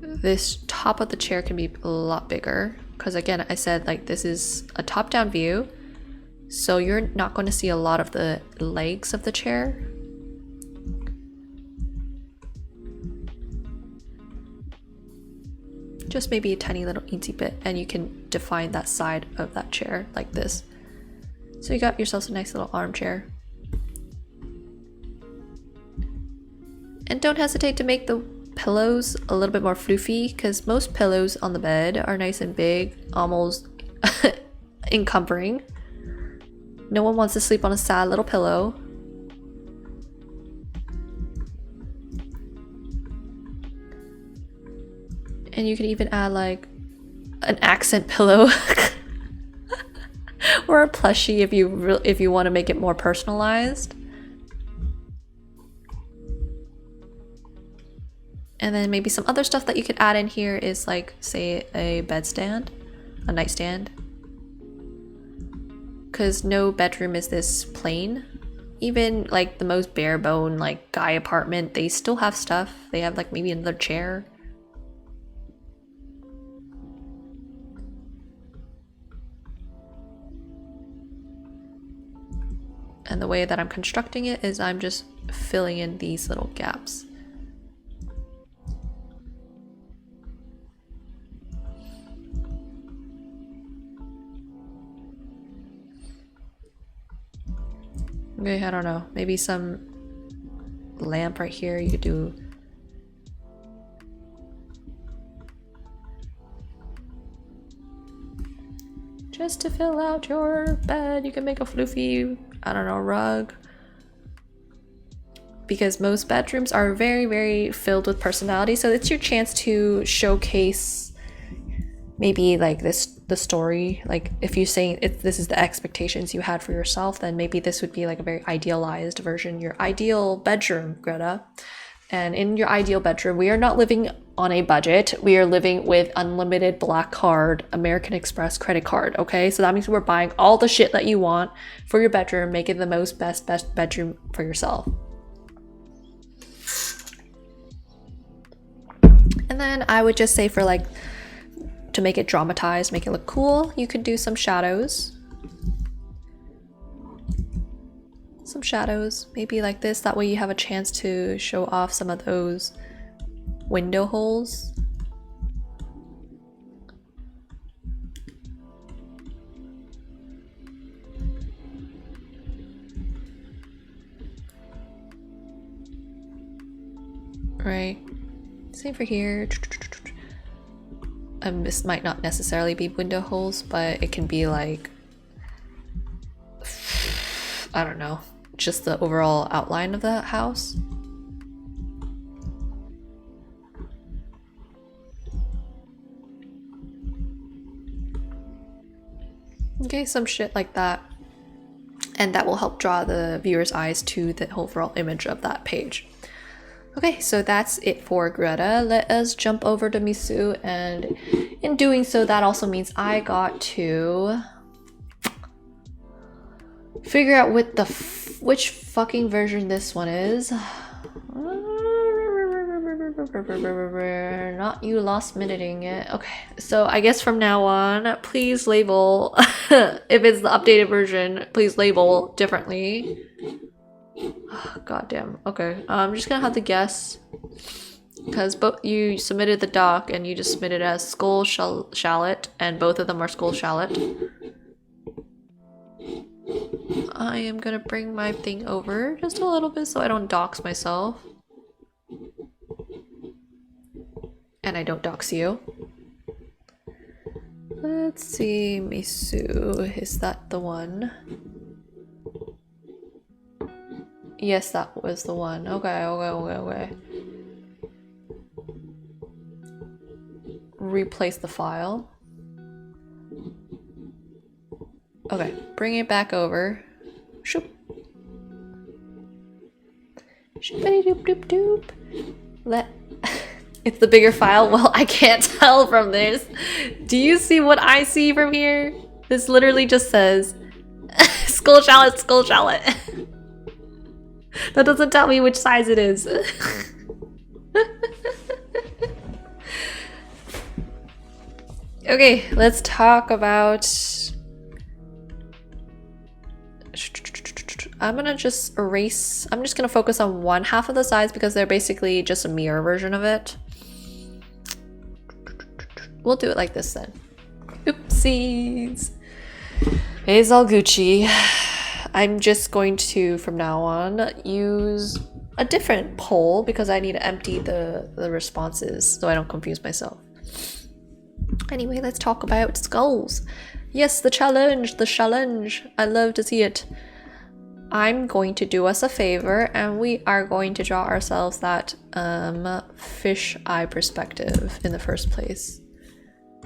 Speaker 1: This top of the chair can be a lot bigger because again, I said like this is a top-down view, so you're not going to see a lot of the legs of the chair. Just maybe a tiny little eensy bit, and you can define that side of that chair like this. So you got yourself a nice little armchair. And don't hesitate to make the pillows a little bit more floofy, because most pillows on the bed are nice and big, almost encumbering. No one wants to sleep on a sad little pillow. And you can even add like an accent pillow or a plushie if you want to make it more personalized. And then maybe some other stuff that you could add in here is like, say, a bedstand, a nightstand. Because no bedroom is this plain. Even like the most bare bone like guy apartment, they still have stuff. They have like maybe another chair. And the way that I'm constructing it is I'm just filling in these little gaps. Okay, I don't know. Maybe some lamp right here you could do. Just to fill out your bed, you can make a floofy, I don't know, rug. Because most bedrooms are very, very filled with personality, so it's your chance to showcase maybe like the story. Like if you're saying this is the expectations you had for yourself, then maybe this would be like a very idealized version, your ideal bedroom, Greta. And in your ideal bedroom, we are not living on a budget. We are living with unlimited black card, American Express credit card, okay? So that means we're buying all the shit that you want for your bedroom, make it the most best bedroom for yourself. And then I would just say for like, to make it dramatized, make it look cool, you could do some shadows. Some shadows, maybe like this. That way you have a chance to show off some of those window holes. Right. Same for here. This might not necessarily be window holes, but it can be like, I don't know, just the overall outline of the house. Okay, some shit like that. And that will help draw the viewer's eyes to the overall image of that page. Okay, so that's it for Greta. Let us jump over to Misu, and in doing so, that also means I got to figure out which fucking version this one is. Not you last minuting it. Okay, so I guess from now on, please label, if it's the updated version, please label differently. Oh, goddamn. Okay, I'm just gonna have to guess. Because both you submitted the doc and you just submitted as skull shallot, and both of them are skull shallot. I am gonna bring my thing over just a little bit so I don't dox myself. And I don't dox you. Let's see, Misu, is that the one? Yes, that was the one. Okay. Replace the file. Okay, bring it back over. Shoop. Shoopity doop doop doop. It's the bigger file? Well, I can't tell from this. Do you see what I see from here? This literally just says skull shallot, skull shallot. That doesn't tell me which size it is. Okay, let's talk about... I'm gonna just erase... I'm just gonna focus on one half of the sides because they're basically just a mirror version of it. We'll do it like this then. Oopsies. It's all Gucci. I'm just going to, from now on, use a different poll because I need to empty the responses so I don't confuse myself. Anyway, let's talk about skulls. Yes, the challenge. I love to see it. I'm going to do us a favor and we are going to draw ourselves that fish eye perspective in the first place.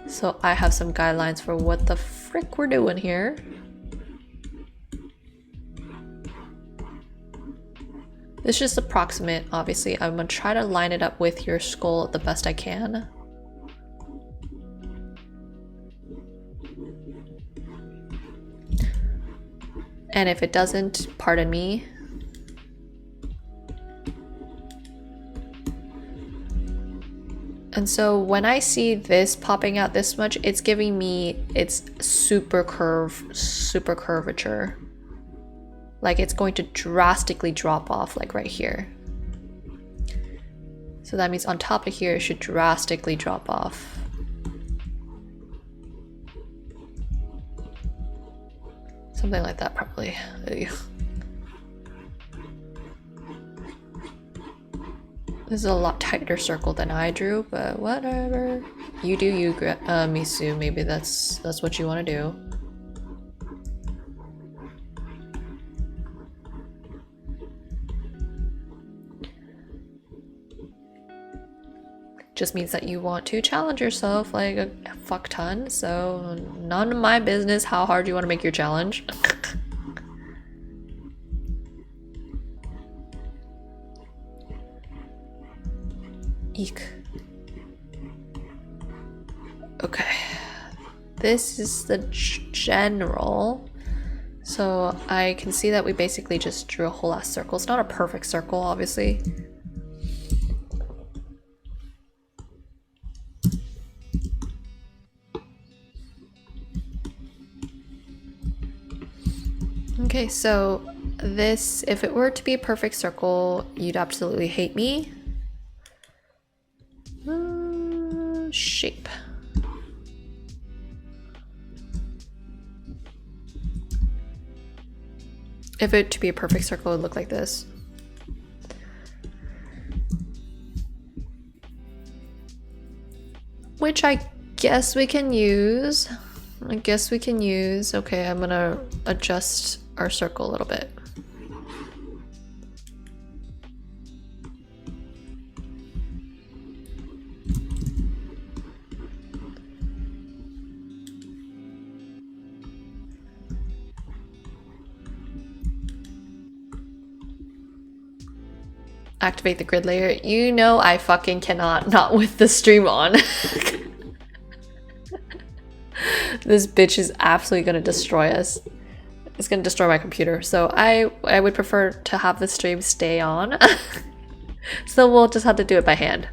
Speaker 1: So I have some guidelines for what the frick we're doing here. It's just approximate, obviously. I'm gonna try to line it up with your skull the best I can. And if it doesn't, pardon me. And so when I see this popping out this much, it's giving me its super curvature. Like it's going to drastically drop off, like right here. So that means on top of here, it should drastically drop off. Something like that, probably. Ugh. This is a lot tighter circle than I drew, but whatever. You do you, Misu. Maybe that's what you want to do. Just means that you want to challenge yourself like a fuck ton, so none of my business how hard you want to make your challenge. Eek. Okay, this is the general. So I can see that we basically just drew a whole ass circle. It's not a perfect circle, obviously. Okay, so this, if it were to be a perfect circle, you'd absolutely hate me. Shape. If it to be a perfect circle, it would look like this. Which I guess we can use. Okay, I'm gonna adjust our circle a little bit. Activate the grid layer. You know I fucking cannot, not with the stream on. This bitch is absolutely gonna destroy us. It's gonna destroy my computer. So I would prefer to have the stream stay on. So we'll just have to do it by hand.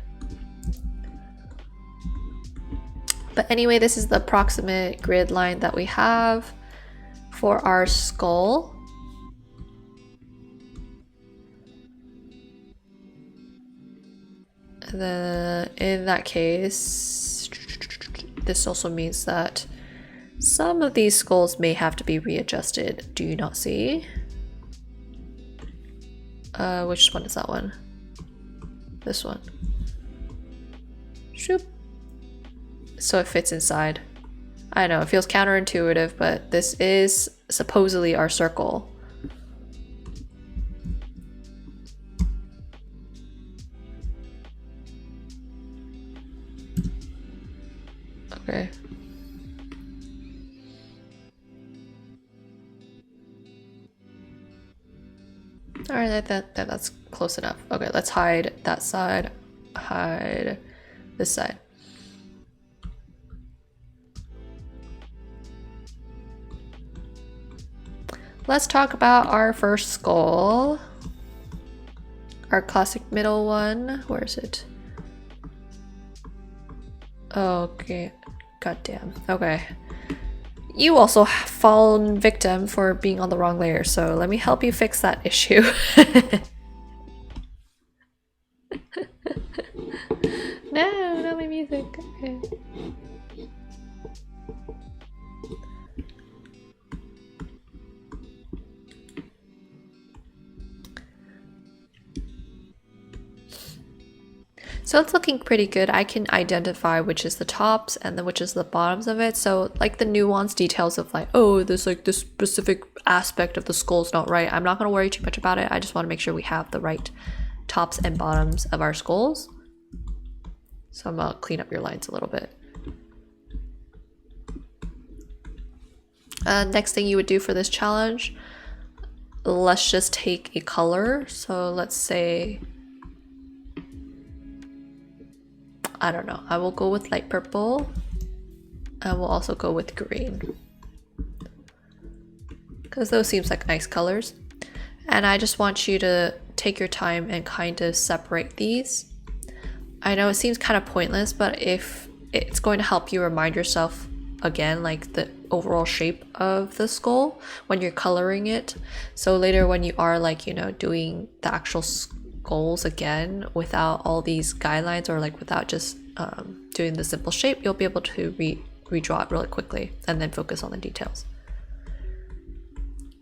Speaker 1: But anyway, this is the approximate grid line that we have for our skull. And then in that case, this also means that some of these skulls may have to be readjusted. Do you not see? Which one is that one? This one. Shoop. So it fits inside. I know, it feels counterintuitive, but this is supposedly our circle. Okay. Alright, that's close enough. Okay, let's hide that side. Hide this side. Let's talk about our first skull. Our classic middle one. Where is it? Okay. Goddamn. Okay. You also fallen victim for being on the wrong layer, so let me help you fix that issue. No, not my music. Okay. So it's looking pretty good. I can identify which is the tops and then which is the bottoms of it. So like the nuanced details of like, oh, there's like this specific aspect of the skull's not right. I'm not going to worry too much about it. I just want to make sure we have the right tops and bottoms of our skulls. So I'm going to clean up your lines a little bit. Next thing you would do for this challenge, let's just take a color. So let's say, I don't know, I will go with light purple. I will also go with green, because those seems like nice colors. And I just want you to take your time and kind of separate these. I know it seems kind of pointless, but if it's going to help you remind yourself again, like the overall shape of the skull when you're coloring it. So later when you are like, you know, doing the actual skulls again without all these guidelines, or like without just doing the simple shape, you'll be able to redraw it really quickly and then focus on the details.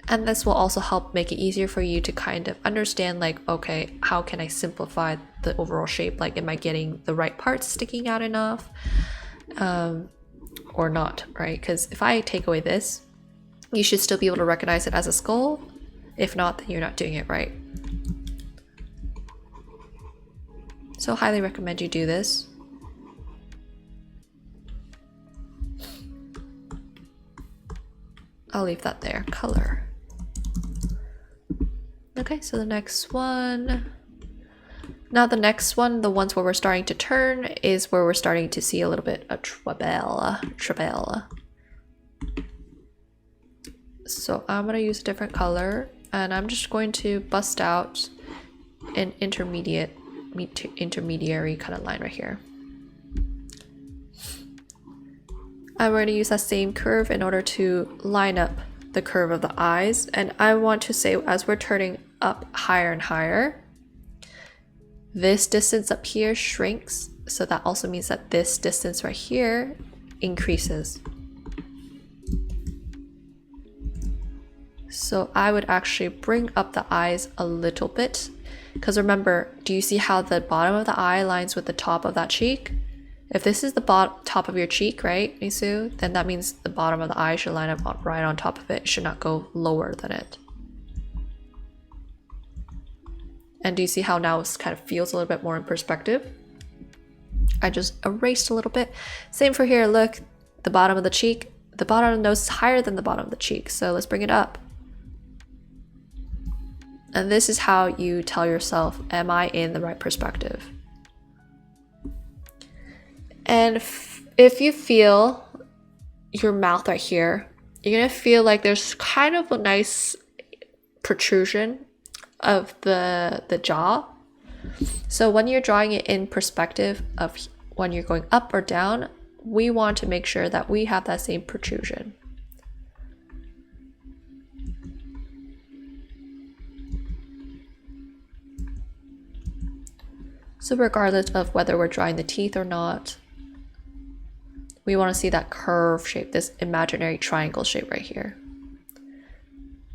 Speaker 1: And this will also help make it easier for you to kind of understand like, okay, how can I simplify the overall shape? Like, am I getting the right parts sticking out enough or not, right? Because if I take away this, you should still be able to recognize it as a skull. If not, then you're not doing it right. So highly recommend you do this. I'll leave that there. Color. Okay, so the next one. Now the next one, the ones where we're starting to turn, is where we're starting to see a little bit of trouble. So I'm gonna use a different color, and I'm just going to bust out an intermediary kind of line right here. I'm going to use that same curve in order to line up the curve of the eyes, and I want to say as we're turning up higher and higher, this distance up here shrinks, so that also means that this distance right here increases. So I would actually bring up the eyes a little bit, because remember, do you see how the bottom of the eye lines with the top of that cheek? If this is the top of your cheek, right, Misu, then that means the bottom of the eye should line up right on top of it. It should not go lower than it. And do you see how now it kind of feels a little bit more in perspective? I just erased a little bit. Same for here, look, the bottom of the cheek. The bottom of the nose is higher than the bottom of the cheek, so let's bring it up. And this is how you tell yourself, am I in the right perspective? And if you feel your mouth right here, you're gonna feel like there's kind of a nice protrusion of the jaw. So when you're drawing it in perspective of when you're going up or down, we want to make sure that we have that same protrusion. So regardless of whether we're drawing the teeth or not, we want to see that curve shape, this imaginary triangle shape right here.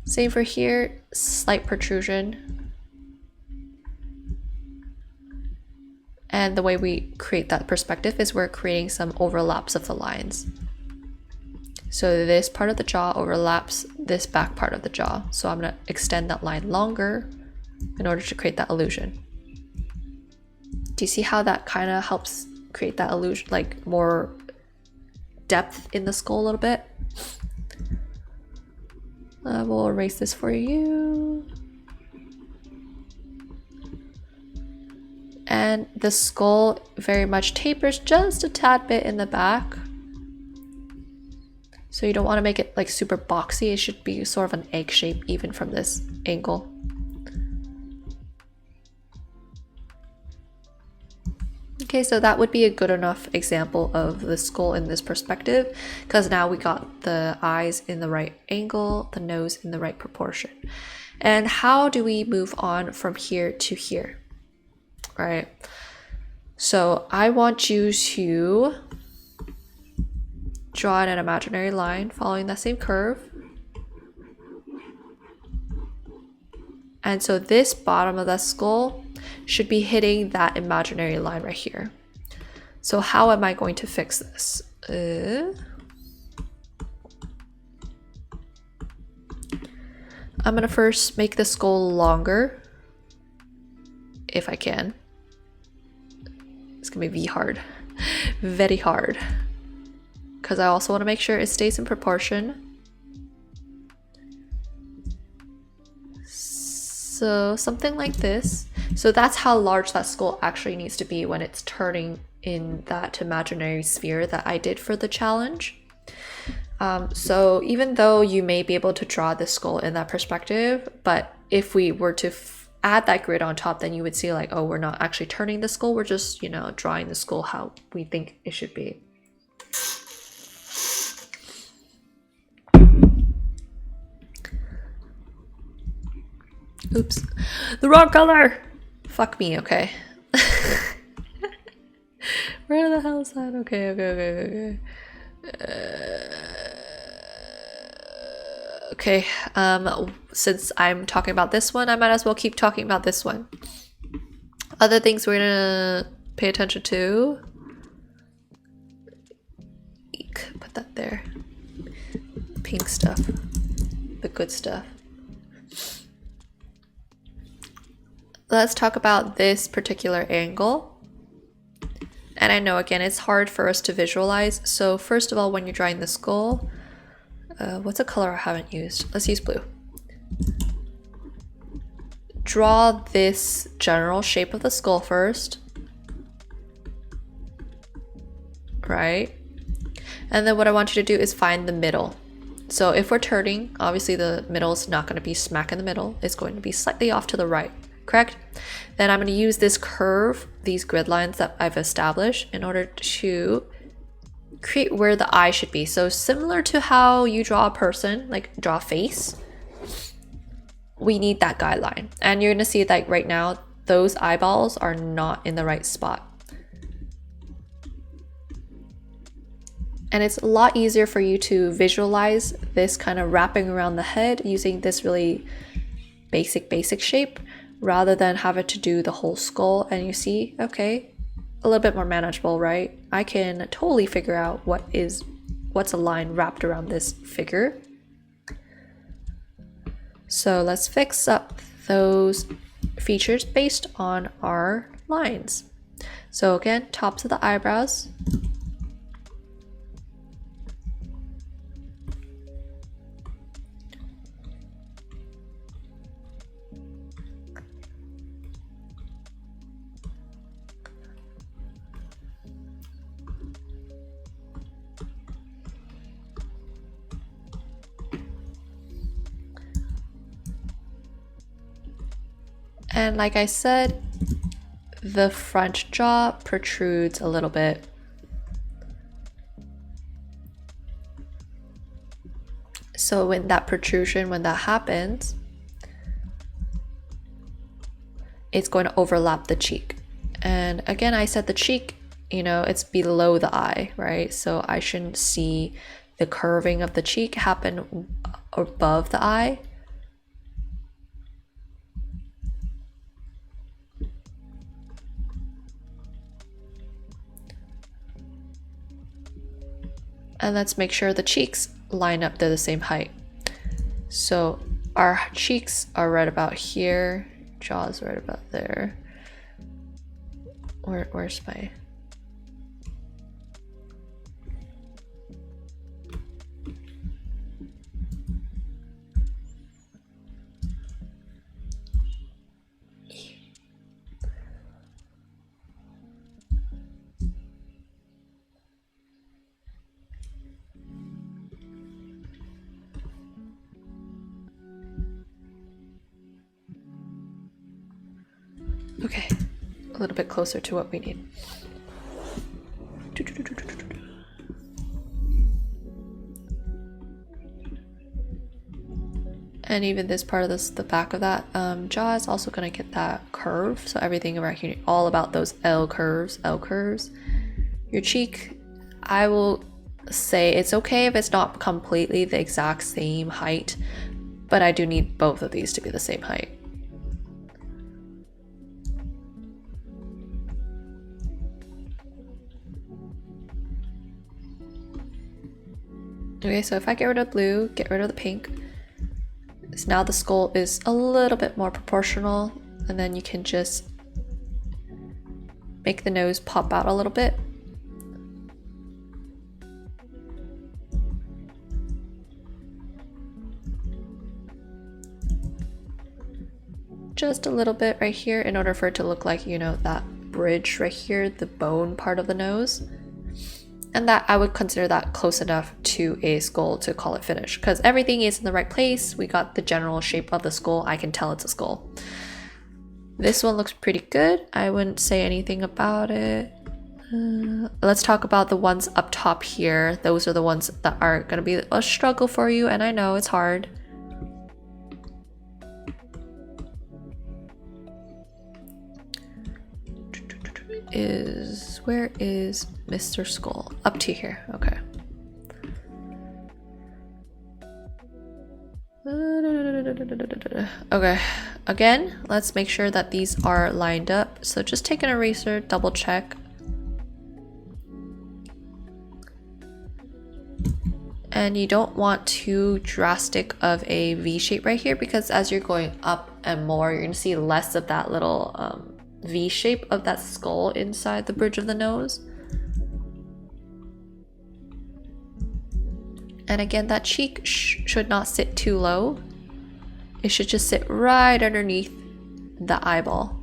Speaker 1: Same for here, slight protrusion. And the way we create that perspective is we're creating some overlaps of the lines. So this part of the jaw overlaps this back part of the jaw. So I'm going to extend that line longer in order to create that illusion. Do you see how that kind of helps create that illusion, like more depth in the skull a little bit? We'll erase this for you. And the skull very much tapers just a tad bit in the back. So you don't want to make it like super boxy. It should be sort of an egg shape even from this angle. Okay, so that would be a good enough example of the skull in this perspective, because now we got the eyes in the right angle, the nose in the right proportion. And how do we move on from here to here? Right. So I want you to draw an imaginary line following that same curve. And so this bottom of the skull should be hitting that imaginary line right here. So how am I going to fix this? I'm gonna first make the skull longer, if I can. It's gonna be hard, very hard, because I also want to make sure it stays in proportion. So something like this. So that's how large that skull actually needs to be when it's turning in that imaginary sphere that I did for the challenge. So even though you may be able to draw the skull in that perspective, but if we were to add that grid on top, then you would see like, oh, we're not actually turning the skull, we're just, you know, drawing the skull how we think it should be. Oops, the wrong color. Fuck me, okay. Where the hell is that? Okay. Okay, since I'm talking about this one, I might as well keep talking about this one. Other things we're gonna pay attention to. Eek, put that there. Pink stuff, the good stuff. Let's talk about this particular angle. And I know, again, it's hard for us to visualize. So first of all, when you're drawing the skull, what's a color I haven't used? Let's use blue. Draw this general shape of the skull first. Right? And then what I want you to do is find the middle. So if we're turning, obviously the middle is not going to be smack in the middle. It's going to be slightly off to the right. Correct? Then I'm going to use this curve, these grid lines that I've established in order to create where the eye should be. So similar to how you draw a person, like draw a face, we need that guideline. And you're going to see that right now, those eyeballs are not in the right spot. And it's a lot easier for you to visualize this kind of wrapping around the head using this really basic shape, rather than having to do the whole skull. And you see, okay, a little bit more manageable, right? I can totally figure out what's a line wrapped around this figure. So let's fix up those features based on our lines. So again, tops of the eyebrows. And like I said, the front jaw protrudes a little bit. So when that protrusion, when that happens, it's going to overlap the cheek. And again, I said the cheek, you know, it's below the eye, right? So I shouldn't see the curving of the cheek happen above the eye. And let's make sure the cheeks line up to the same height. So our cheeks are right about here, jaws right about there. Where's my... Okay, a little bit closer to what we need. And even this part of this, the back of that jaw is also going to get that curve. So everything around here, all about those L curves. Your cheek, I will say it's okay if it's not completely the exact same height, but I do need both of these to be the same height. Okay, so if I get rid of blue, get rid of the pink, so now the skull is a little bit more proportional, and then you can just make the nose pop out a little bit. Just a little bit right here in order for it to look like, you know, that bridge right here, the bone part of the nose. And that I would consider that close enough to a skull to call it finished, because everything is in the right place. We got the general shape of the skull. I can tell it's a skull. This one looks pretty good. I wouldn't say anything about it. Let's talk about the ones up top here. Those are the ones that are going to be a struggle for you, and I know it's hard. Where is Mr. Skull? Up to here. Okay. Okay, again, let's make sure that these are lined up. So just take an eraser, double check. And you don't want too drastic of a V shape right here, because as you're going up and more, you're gonna see less of that little V shape of that skull inside the bridge of the nose. And again, that cheek should not sit too low. It should just sit right underneath the eyeball.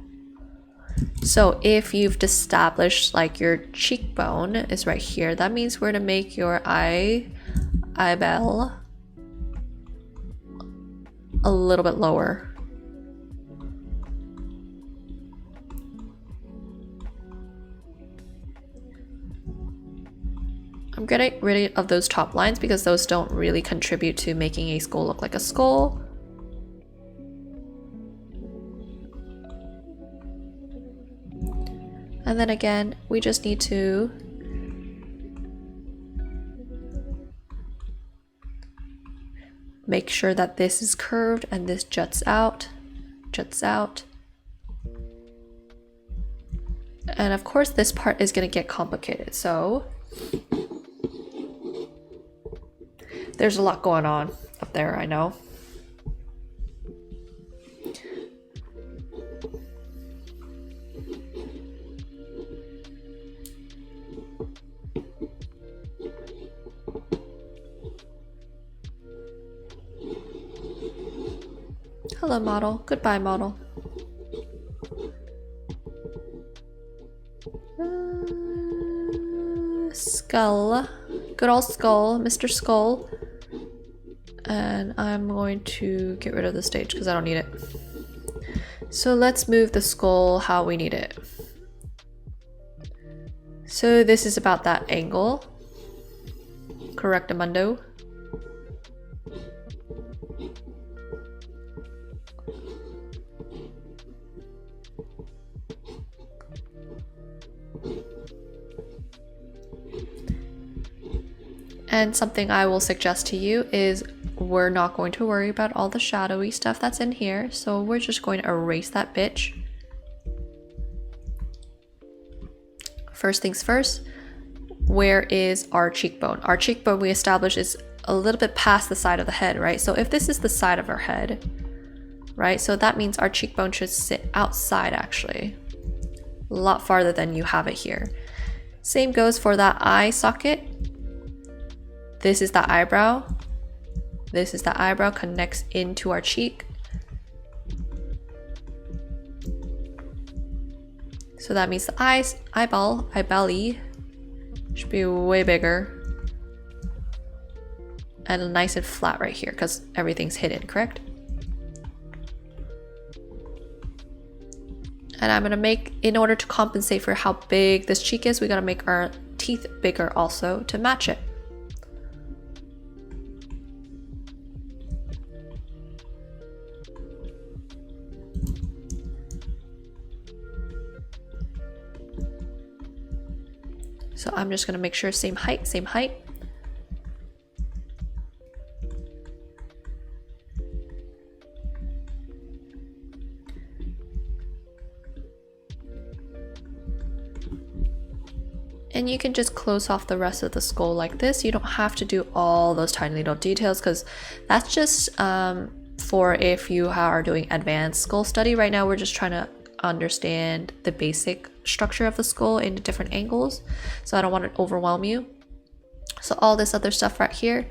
Speaker 1: So if you've established like your cheekbone is right here, that means we're gonna make your eyeball a little bit lower. I'm getting rid of those top lines because those don't really contribute to making a skull look like a skull. And then again, we just need to make sure that this is curved and this juts out, And of course, this part is going to get complicated. So there's a lot going on up there, I know. Hello, model. Goodbye, model. Skull. Good old skull, Mr. Skull. And I'm going to get rid of the stage because I don't need it. So let's move the skull how we need it. So this is about that angle. Correctamundo. And something I will suggest to you is we're not going to worry about all the shadowy stuff that's in here, so we're just going to erase that bitch. First things first, where is our cheekbone? Our cheekbone, we established, is a little bit past the side of the head, right? So if this is the side of our head, right? So that means our cheekbone should sit outside actually, a lot farther than you have it here. Same goes for that eye socket. This is the eyebrow. This is the eyebrow, connects into our cheek. So that means the eyeball-y should be way bigger. And nice and flat right here because everything's hidden, correct? And I'm gonna make, in order to compensate for how big this cheek is, we gotta make our teeth bigger also to match it. So I'm just gonna make sure same height, same height. And you can just close off the rest of the skull like this. You don't have to do all those tiny little details because that's just for if you are doing advanced skull study. Right now we're just trying to understand the basic structure of the skull in different angles, so I don't want to overwhelm you. So all this other stuff right here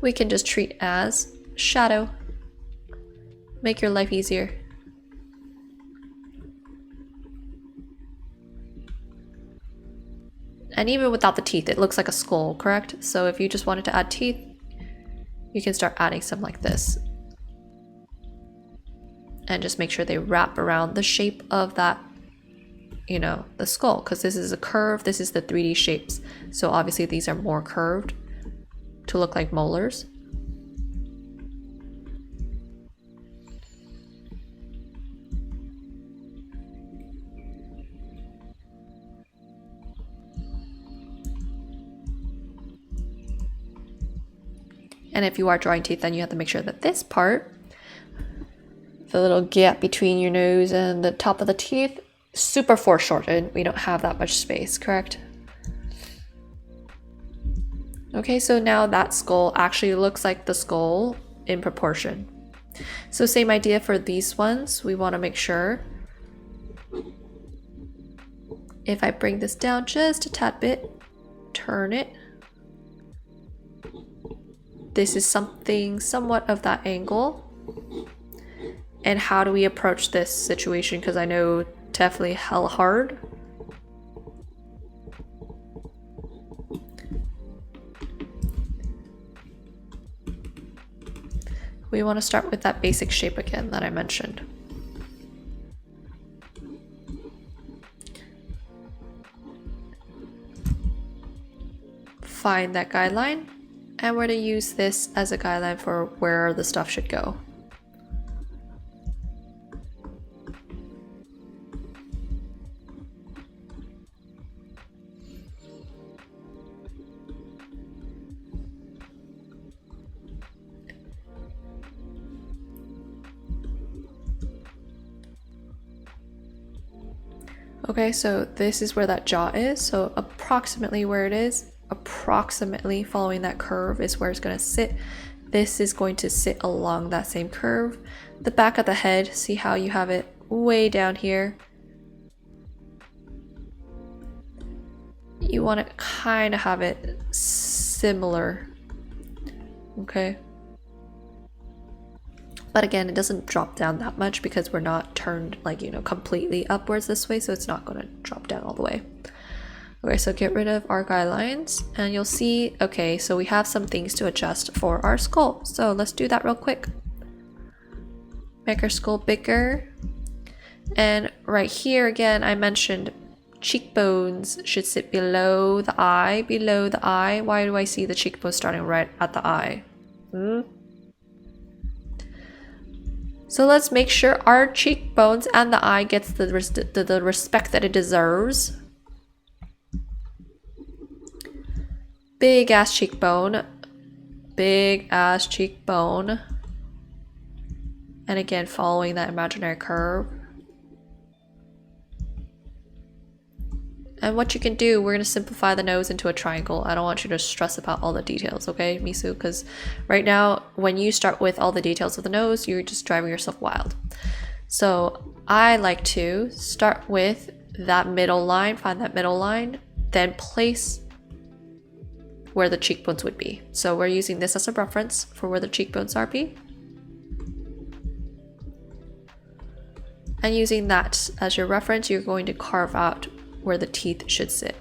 Speaker 1: we can just treat as shadow. Make your life easier. And even without the teeth, it looks like a skull, correct? So if you just wanted to add teeth, you can start adding some like this. And just make sure they wrap around the shape of that, you know, the skull, because this is a curve, this is the 3D shapes. So obviously these are more curved to look like molars. And if you are drawing teeth, then you have to make sure that this part, the little gap between your nose and the top of the teeth, super foreshortened. We don't have that much space, correct? Okay, so now that skull actually looks like the skull in proportion. So same idea for these ones. We want to make sure, if I bring this down just a tad bit, turn it, this is something somewhat of that angle. And how do we approach this situation? Because I know definitely hell hard. We want to start with that basic shape again that I mentioned. Find that guideline, and we're going to use this as a guideline for where the stuff should go. Okay, so this is where that jaw is, so approximately where it is, approximately following that curve is where it's going to sit. This is going to sit along that same curve. The back of the head, see how you have it way down here? You want to kind of have it similar, okay? But again, it doesn't drop down that much because we're not turned like, you know, completely upwards this way, so it's not going to drop down all the way. Okay, so get rid of our guidelines and you'll see, okay, so we have some things to adjust for our skull. So let's do that real quick. Make our skull bigger. And right here again, I mentioned cheekbones should sit below the eye, below the eye. Why do I see the cheekbone starting right at the eye? So let's make sure our cheekbones and the eye gets the respect that it deserves. Big ass cheekbone. Big ass cheekbone. And again, following that imaginary curve. And what you can do, we're going to simplify the nose into a triangle. I don't want you to stress about all the details, okay, Misu? Because right now, when you start with all the details of the nose, you're just driving yourself wild. So I like to start with that middle line, find that middle line, then place where the cheekbones would be. So we're using this as a reference for where the cheekbones are be. And using that as your reference, you're going to carve out where the teeth should sit.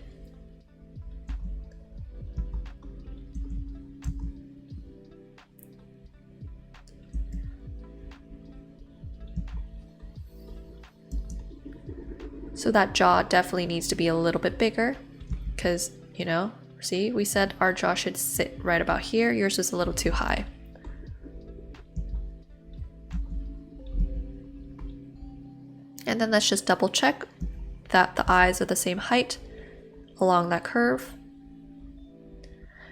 Speaker 1: So that jaw definitely needs to be a little bit bigger because, you know, see, we said our jaw should sit right about here. Yours is a little too high. And then let's just double check that the eyes are the same height along that curve.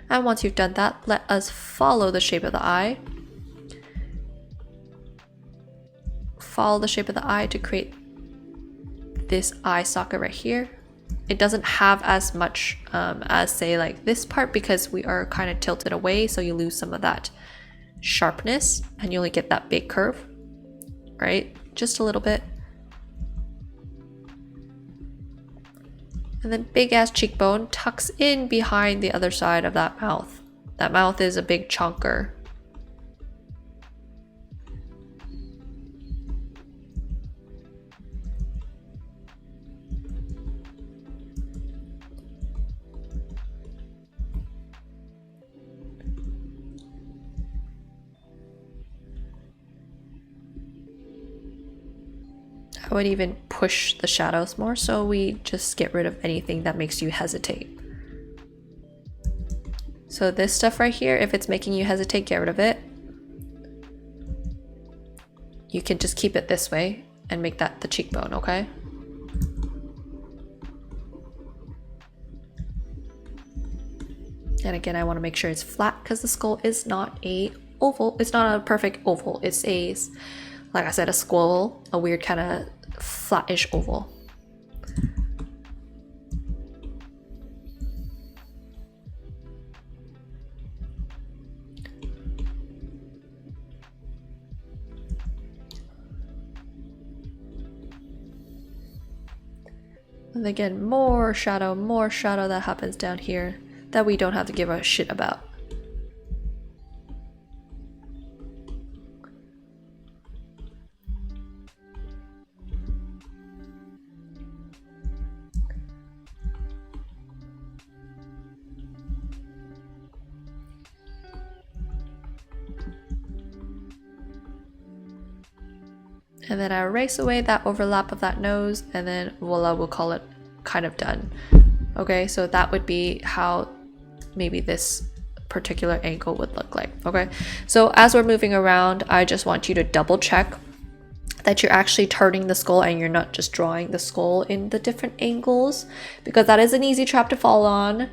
Speaker 1: And once you've done that, let us follow the shape of the eye. Follow the shape of the eye to create this eye socket right here. It doesn't have as much as say like this part because we are kind of tilted away, so you lose some of that sharpness and you only get that big curve, right? Just a little bit. And then big ass cheekbone tucks in behind the other side of that mouth. That mouth is a big chunker. I would even push the shadows more so we just get rid of anything that makes you hesitate. So this stuff right here, if it's making you hesitate, get rid of it. You can just keep it this way and make that the cheekbone, okay? And again, I want to make sure it's flat because the skull is not a oval. It's not a perfect oval. It's a, like I said, a squirrel, a weird kind of flattish oval. And again, more shadow that happens down here that we don't have to give a shit about. And then I erase away that overlap of that nose, and then voila, we'll call it kind of done. Okay, so that would be how maybe this particular angle would look like. Okay, so as we're moving around, I just want you to double check that you're actually turning the skull and you're not just drawing the skull in the different angles, because that is an easy trap to fall on.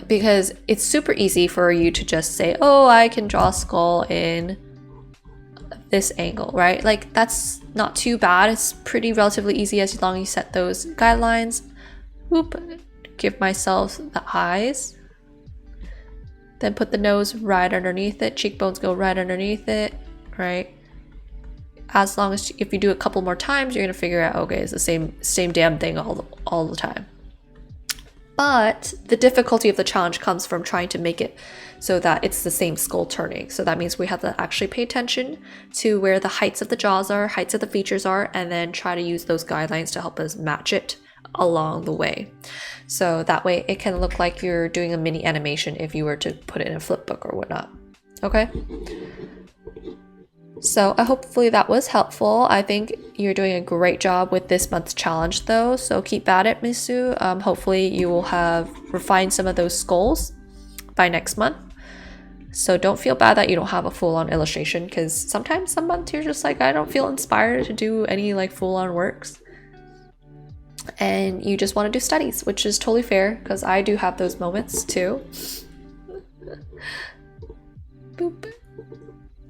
Speaker 1: Because it's super easy for you to just say, oh, I can draw a skull in this angle, right? Like that's not too bad. It's pretty relatively easy as long as you set those guidelines. Whoop, give myself the eyes, then put the nose right underneath it, cheekbones go right underneath it, right? As long as if you do a couple more times, you're gonna figure out, okay, it's the same damn thing all the time. But the difficulty of the challenge comes from trying to make it so that it's the same skull turning. So that means we have to actually pay attention to where the heights of the jaws are, heights of the features are, and then try to use those guidelines to help us match it along the way. So that way it can look like you're doing a mini animation if you were to put it in a flip book or whatnot. Okay? So hopefully that was helpful. I think you're doing a great job with this month's challenge though, so keep at it, Misu. Hopefully you will have refined some of those skulls by next month. So don't feel bad that you don't have a full-on illustration, because sometimes some months you're just like, I don't feel inspired to do any like full-on works. And you just want to do studies, which is totally fair, because I do have those moments too. Boop.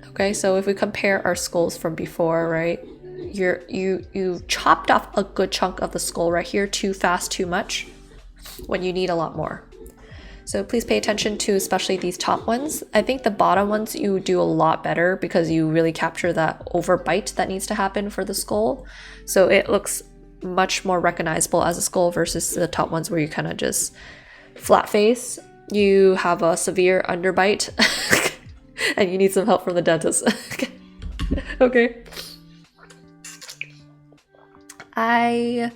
Speaker 1: Okay, so if we compare our skulls from before, right? You chopped off a good chunk of the skull right here too fast, too much, when you need a lot more. So please pay attention to especially these top ones. I think the bottom ones you do a lot better because you really capture that overbite that needs to happen for the skull. So it looks much more recognizable as a skull versus the top ones where you kind of just flat face. You have a severe underbite and you need some help from the dentist. Okay. I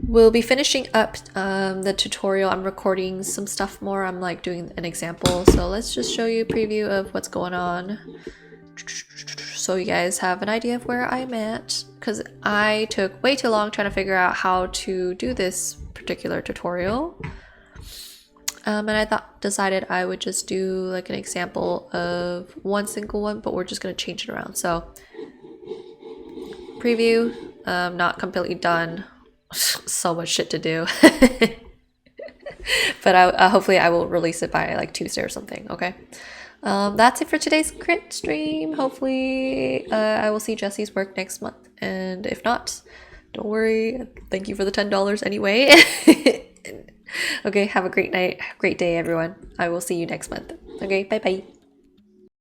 Speaker 1: will be finishing up the tutorial. I'm recording some stuff more. I'm like doing an example. So let's just show you a preview of what's going on. So you guys have an idea of where I'm at. Because I took way too long trying to figure out how to do this particular tutorial. And I decided I would just do like an example of one single one, but we're just going to change it around. So preview, not completely done. So much shit to do. But hopefully I will release it by like Tuesday or something. Okay. That's it for today's crit stream. Hopefully I will see Jesse's work next month. And if not, don't worry. Thank you for the $10 anyway. Okay, have a great night. Great day, everyone. I will see you next month. Okay, bye-bye.